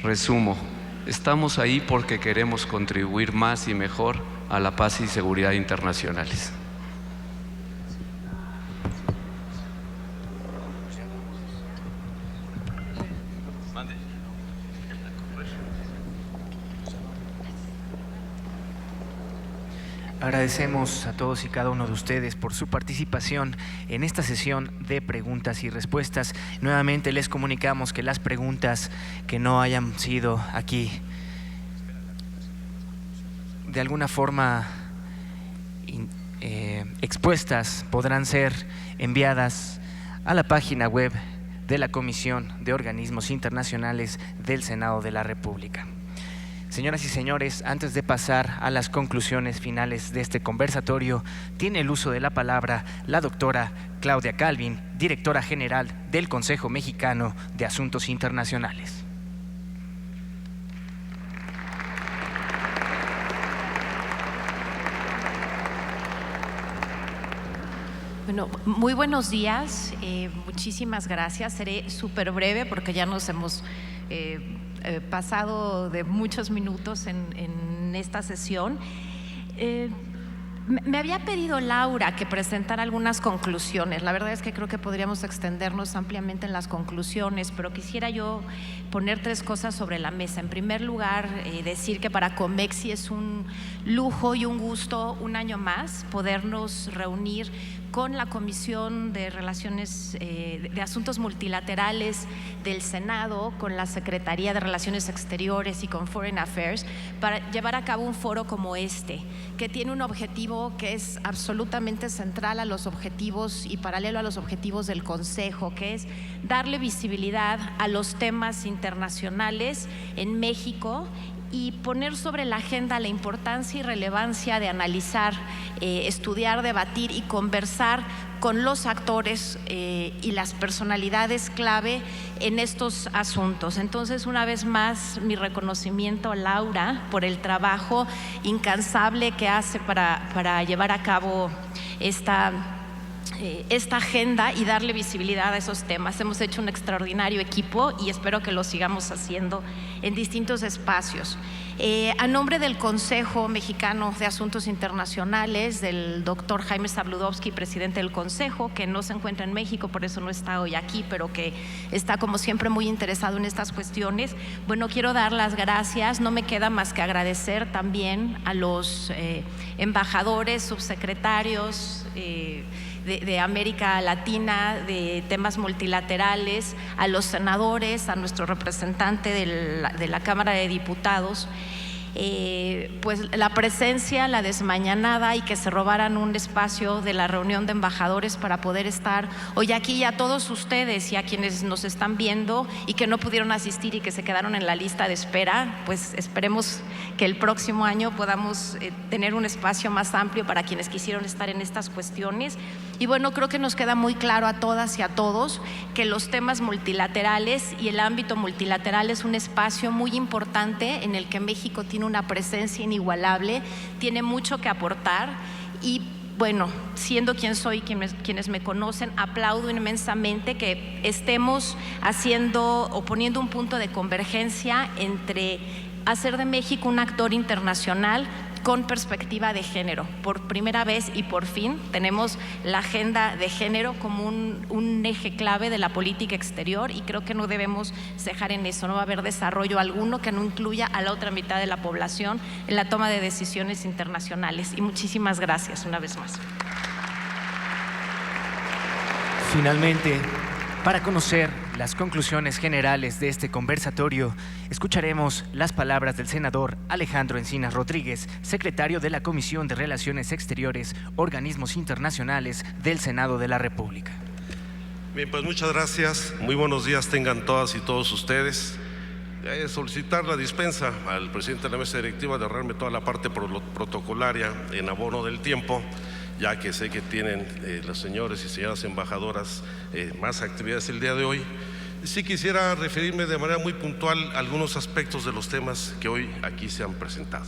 Resumo, estamos ahí porque queremos contribuir más y mejor a la paz y seguridad internacionales. Agradecemos a todos y cada uno de ustedes por su participación en esta sesión de preguntas y respuestas. Nuevamente les comunicamos que las preguntas que no hayan sido aquí de alguna forma expuestas podrán ser enviadas a la página web de la Comisión de Organismos Internacionales del Senado de la República. Señoras y señores, antes de pasar a las conclusiones finales de este conversatorio, tiene el uso de la palabra la doctora Claudia Calvin, directora general del Consejo Mexicano de Asuntos Internacionales. Bueno, muy buenos días, muchísimas gracias. Seré súper breve porque ya nos hemos pasado de muchos minutos en esta sesión. Me había pedido Laura que presentara algunas conclusiones. La verdad es que creo que podríamos extendernos ampliamente en las conclusiones, pero quisiera yo poner tres cosas sobre la mesa. En primer lugar, decir que para Comexi es un lujo y un gusto un año más podernos reunir con la Comisión de Relaciones de Asuntos Multilaterales del Senado, con la Secretaría de Relaciones Exteriores y con Foreign Affairs, para llevar a cabo un foro como este, que tiene un objetivo que es absolutamente central a los objetivos y paralelo a los objetivos del Consejo, que es darle visibilidad a los temas internacionales en México y poner sobre la agenda la importancia y relevancia de analizar, estudiar, debatir y conversar con los actores y las personalidades clave en estos asuntos. Entonces, una vez más, mi reconocimiento a Laura por el trabajo incansable que hace para llevar a cabo esta agenda y darle visibilidad a esos temas. Hemos hecho un extraordinario equipo y espero que lo sigamos haciendo en distintos espacios. A nombre del Consejo Mexicano de Asuntos Internacionales, del doctor Jaime Zabludovsky, presidente del Consejo, que no se encuentra en México, por eso no está hoy aquí, pero que está como siempre muy interesado en estas cuestiones. Bueno, quiero dar las gracias. No me queda más que agradecer también a los embajadores, subsecretarios de América Latina, de temas multilaterales, a los senadores, a nuestro representante de la Cámara de Diputados. pues la presencia, la desmañanada y que se robaran un espacio de la reunión de embajadores para poder estar hoy aquí, y a todos ustedes y a quienes nos están viendo y que no pudieron asistir y que se quedaron en la lista de espera, pues esperemos que el próximo año podamos tener un espacio más amplio para quienes quisieron estar en estas cuestiones. Y bueno, creo que nos queda muy claro a todas y a todos que los temas multilaterales y el ámbito multilateral es un espacio muy importante en el que México tiene una presencia inigualable, tiene mucho que aportar y bueno, siendo quien soy, quienes me conocen, aplaudo inmensamente que estemos haciendo o poniendo un punto de convergencia entre hacer de México un actor internacional con perspectiva de género. Por primera vez y por fin tenemos la agenda de género como un eje clave de la política exterior y creo que no debemos cejar en eso. No va a haber desarrollo alguno que no incluya a la otra mitad de la población en la toma de decisiones internacionales. Y muchísimas gracias una vez más. Finalmente, para conocer las conclusiones generales de este conversatorio, escucharemos las palabras del senador Alejandro Encinas Rodríguez, secretario de la Comisión de Relaciones Exteriores, Organismos Internacionales del Senado de la República. Bien, pues muchas gracias. Muy buenos días tengan todas y todos ustedes. Solicitar la dispensa al presidente de la mesa directiva de ahorrarme toda la parte protocolaria en abono del tiempo, ya que sé que tienen los señores y señoras embajadoras más actividades el día de hoy. Sí quisiera referirme de manera muy puntual a algunos aspectos de los temas que hoy aquí se han presentado.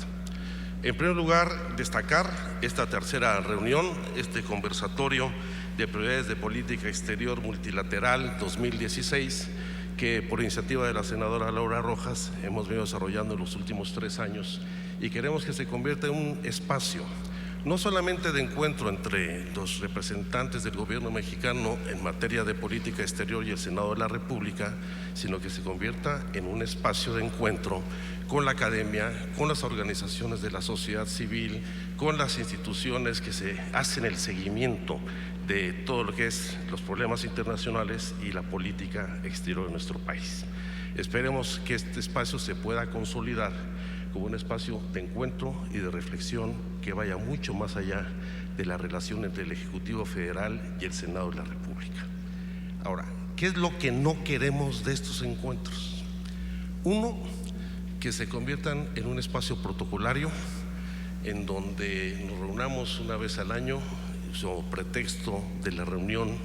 En primer lugar, destacar esta tercera reunión, este conversatorio de prioridades de política exterior multilateral 2016, que por iniciativa de la senadora Laura Rojas hemos venido desarrollando en los últimos 3 años y queremos que se convierta en un espacio no solamente de encuentro entre los representantes del gobierno mexicano en materia de política exterior y el Senado de la República, sino que se convierta en un espacio de encuentro con la academia, con las organizaciones de la sociedad civil, con las instituciones que se hacen el seguimiento de todo lo que es los problemas internacionales y la política exterior de nuestro país. Esperemos que este espacio se pueda consolidar como un espacio de encuentro y de reflexión que vaya mucho más allá de la relación entre el Ejecutivo Federal y el Senado de la República. Ahora, ¿qué es lo que no queremos de estos encuentros? Uno, que se conviertan en un espacio protocolario en donde nos reunamos una vez al año sobre pretexto de la reunión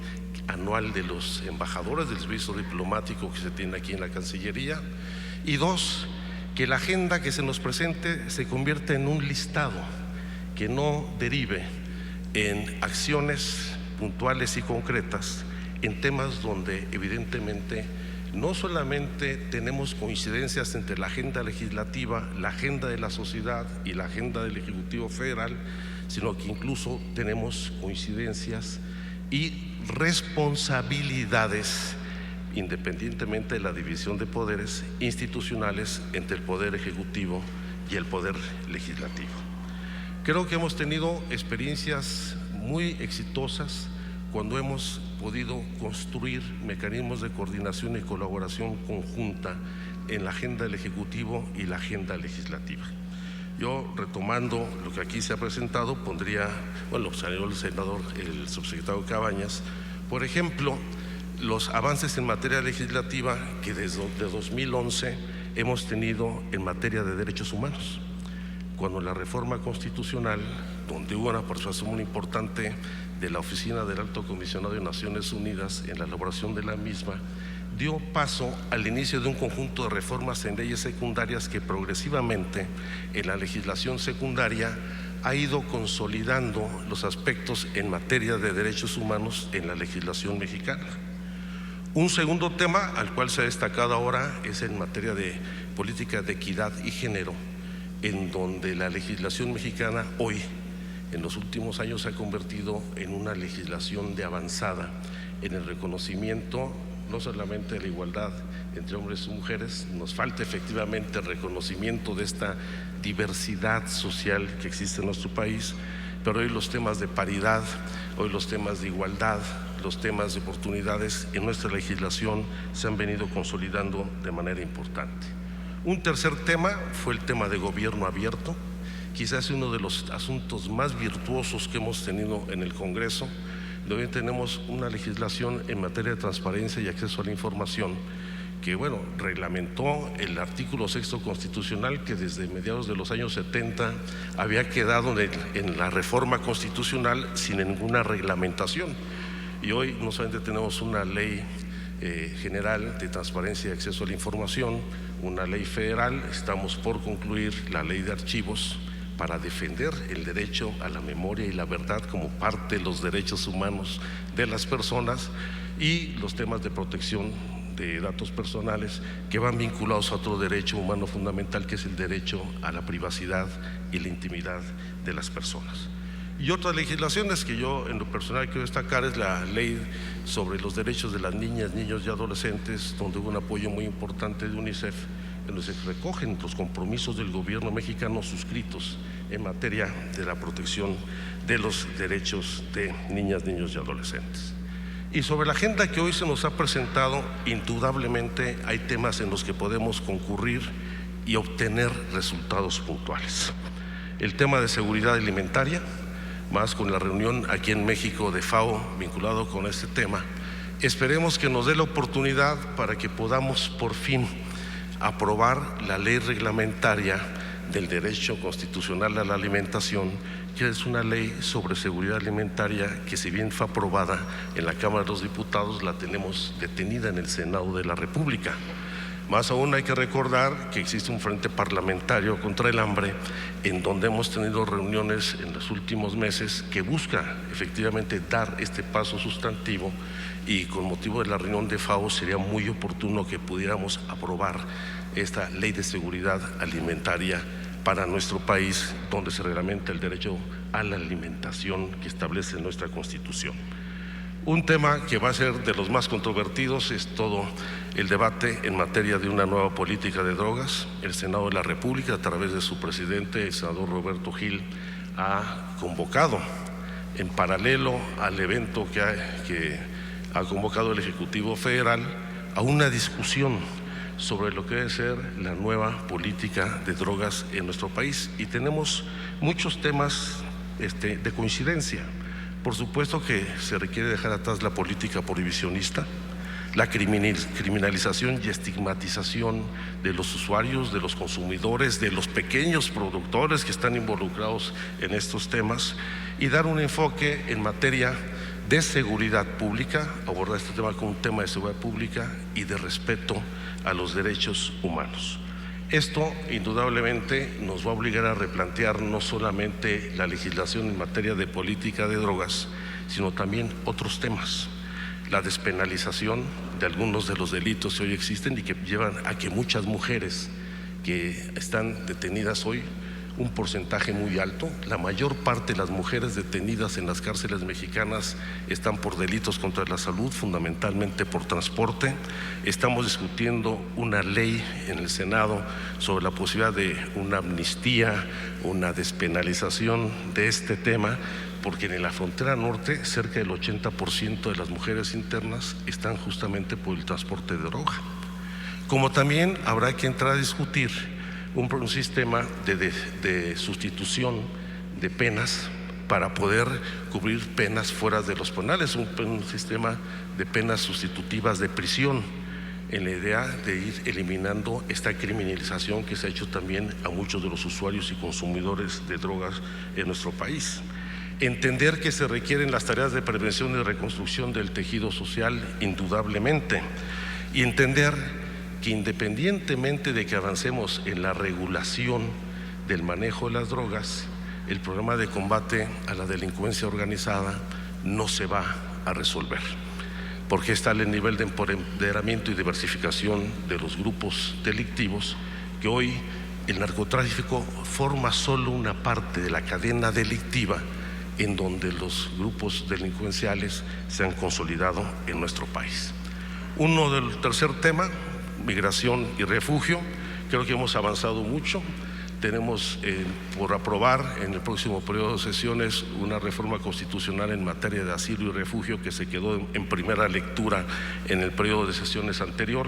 anual de los embajadores del servicio diplomático que se tiene aquí en la Cancillería. Y dos, que la agenda que se nos presente se convierta en un listado que no derive en acciones puntuales y concretas en temas donde evidentemente no solamente tenemos coincidencias entre la agenda legislativa, la agenda de la sociedad y la agenda del Ejecutivo Federal, sino que incluso tenemos coincidencias y responsabilidades independientemente de la división de poderes institucionales entre el Poder Ejecutivo y el Poder Legislativo. Creo que hemos tenido experiencias muy exitosas cuando hemos podido construir mecanismos de coordinación y colaboración conjunta en la agenda del Ejecutivo y la agenda legislativa. Yo, retomando lo que aquí se ha presentado, pondría, bueno, salió el senador, el subsecretario Cabañas, por ejemplo, los avances en materia legislativa que desde 2011 hemos tenido en materia de derechos humanos. Cuando la reforma constitucional, donde hubo una participación muy importante de la Oficina del Alto Comisionado de Naciones Unidas en la elaboración de la misma, dio paso al inicio de un conjunto de reformas en leyes secundarias que progresivamente en la legislación secundaria ha ido consolidando los aspectos en materia de derechos humanos en la legislación mexicana. Un segundo tema al cual se ha destacado ahora es en materia de política de equidad y género, en donde la legislación mexicana hoy, en los últimos años, se ha convertido en una legislación de avanzada en el reconocimiento no solamente de la igualdad entre hombres y mujeres, nos falta efectivamente el reconocimiento de esta diversidad social que existe en nuestro país, pero hoy los temas de paridad, hoy los temas de igualdad, los temas de oportunidades en nuestra legislación se han venido consolidando de manera importante. Un tercer tema fue el tema de gobierno abierto, quizás uno de los asuntos más virtuosos que hemos tenido en el Congreso, donde tenemos una legislación en materia de transparencia y acceso a la información que, bueno, reglamentó el artículo 6º constitucional que desde mediados de los años 70 había quedado en la reforma constitucional sin ninguna reglamentación. Y hoy no solamente tenemos una ley general de transparencia y acceso a la información, una ley federal, estamos por concluir la ley de archivos para defender el derecho a la memoria y la verdad como parte de los derechos humanos de las personas, y los temas de protección de datos personales que van vinculados a otro derecho humano fundamental, que es el derecho a la privacidad y la intimidad de las personas. Y otras legislaciones que yo en lo personal quiero destacar es la ley sobre los derechos de las niñas, niños y adolescentes, donde hubo un apoyo muy importante de UNICEF, en donde se recogen los compromisos del gobierno mexicano suscritos en materia de la protección de los derechos de niñas, niños y adolescentes. Y sobre la agenda que hoy se nos ha presentado, indudablemente hay temas en los que podemos concurrir y obtener resultados puntuales. El tema de seguridad alimentaria, más con la reunión aquí en México de FAO vinculado con este tema, esperemos que nos dé la oportunidad para que podamos por fin aprobar la ley reglamentaria del derecho constitucional a la alimentación, que es una ley sobre seguridad alimentaria que, si bien fue aprobada en la Cámara de los Diputados, la tenemos detenida en el Senado de la República. Más aún hay que recordar que existe un frente parlamentario contra el hambre, en donde hemos tenido reuniones en los últimos meses que busca efectivamente dar este paso sustantivo, y con motivo de la reunión de FAO sería muy oportuno que pudiéramos aprobar esta ley de seguridad alimentaria para nuestro país, donde se reglamenta el derecho a la alimentación que establece nuestra Constitución. Un tema que va a ser de los más controvertidos es todo el debate en materia de una nueva política de drogas. El Senado de la República, a través de su presidente, el senador Roberto Gil, ha convocado, en paralelo al evento que ha convocado el Ejecutivo Federal, a una discusión sobre lo que debe ser la nueva política de drogas en nuestro país. Y tenemos muchos temas de coincidencia. Por supuesto que se requiere dejar atrás la política prohibicionista, la criminalización y estigmatización de los usuarios, de los consumidores, de los pequeños productores que están involucrados en estos temas, y dar un enfoque en materia de seguridad pública, abordar este tema como un tema de seguridad pública y de respeto a los derechos humanos. Esto indudablemente nos va a obligar a replantear no solamente la legislación en materia de política de drogas, sino también otros temas. La despenalización de algunos de los delitos que hoy existen y que llevan a que muchas mujeres que están detenidas hoy, un porcentaje muy alto, la mayor parte de las mujeres detenidas en las cárceles mexicanas están por delitos contra la salud, fundamentalmente por transporte. Estamos discutiendo una ley en el Senado sobre la posibilidad de una amnistía, una despenalización de este tema, porque en la frontera norte cerca del 80% de las mujeres internas están justamente por el transporte de droga. Como también habrá que entrar a discutir un sistema de sustitución de penas para poder cubrir penas fuera de los penales, un sistema de penas sustitutivas de prisión, en la idea de ir eliminando esta criminalización que se ha hecho también a muchos de los usuarios y consumidores de drogas en nuestro país. Entender que se requieren las tareas de prevención y reconstrucción del tejido social, indudablemente, y entender que independientemente de que avancemos en la regulación del manejo de las drogas, el problema de combate a la delincuencia organizada no se va a resolver, porque está el nivel de empoderamiento y diversificación de los grupos delictivos, que hoy el narcotráfico forma solo una parte de la cadena delictiva en donde los grupos delincuenciales se han consolidado en nuestro país. Uno del tercer tema, migración y refugio, creo que hemos avanzado mucho. tenemos por aprobar en el próximo periodo de sesiones una reforma constitucional en materia de asilo y refugio que se quedó en primera lectura en el periodo de sesiones anterior,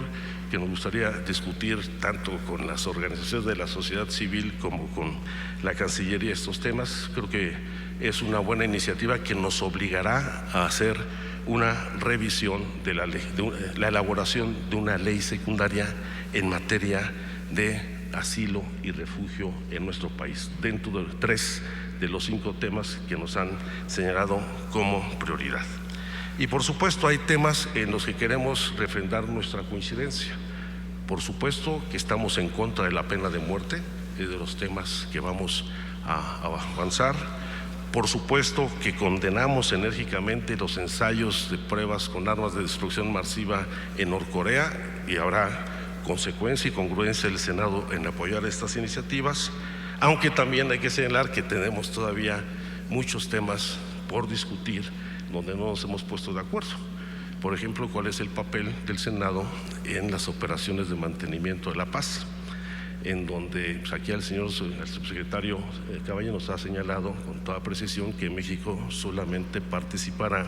que nos gustaría discutir tanto con las organizaciones de la sociedad civil como con la Cancillería estos temas. Creo que es una buena iniciativa que nos obligará a hacer una revisión de la ley, la elaboración de una ley secundaria en materia de asilo y refugio en nuestro país, dentro de 3 de los 5 temas que nos han señalado como prioridad. Y por supuesto hay temas en los que queremos refrendar nuestra coincidencia. Por supuesto que estamos en contra de la pena de muerte, es de los temas que vamos a avanzar. Por supuesto que condenamos enérgicamente los ensayos de pruebas con armas de destrucción masiva en Norcorea y habrá consecuencia y congruencia del Senado en apoyar estas iniciativas, aunque también hay que señalar que tenemos todavía muchos temas por discutir donde no nos hemos puesto de acuerdo. Por ejemplo, cuál es el papel del Senado en las operaciones de mantenimiento de la paz, en donde pues aquí el subsecretario Cabañas nos ha señalado con toda precisión que México solamente participará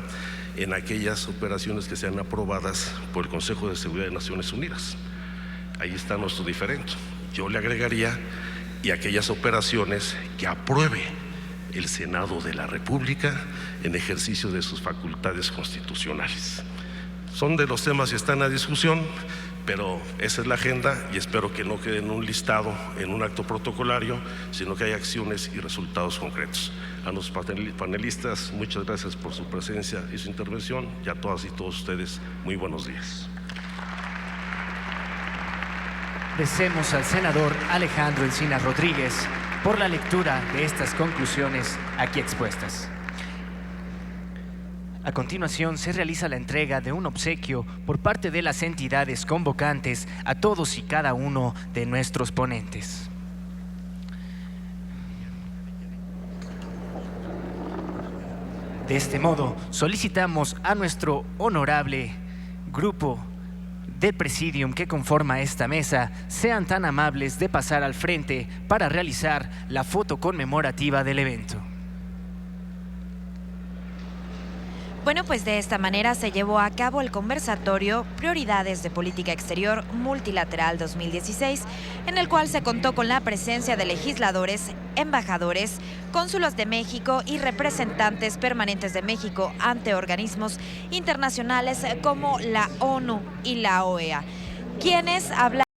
en aquellas operaciones que sean aprobadas por el Consejo de Seguridad de Naciones Unidas. Ahí está nuestro diferendo. Yo le agregaría y aquellas operaciones que apruebe el Senado de la República en ejercicio de sus facultades constitucionales. Son de los temas que están a discusión, pero esa es la agenda y espero que no quede en un listado, en un acto protocolario, sino que haya acciones y resultados concretos. A los panelistas, muchas gracias por su presencia y su intervención, y a todas y todos ustedes, muy buenos días. Agradecemos al senador Alejandro Encinas Rodríguez por la lectura de estas conclusiones aquí expuestas. A continuación se realiza la entrega de un obsequio por parte de las entidades convocantes a todos y cada uno de nuestros ponentes. De este modo, solicitamos a nuestro honorable grupo del Presidium que conforma esta mesa sean tan amables de pasar al frente para realizar la foto conmemorativa del evento. Bueno, pues de esta manera se llevó a cabo el conversatorio Prioridades de Política Exterior Multilateral 2016, en el cual se contó con la presencia de legisladores, embajadores, cónsulos de México y representantes permanentes de México ante organismos internacionales como la ONU y la OEA, quienes hablaron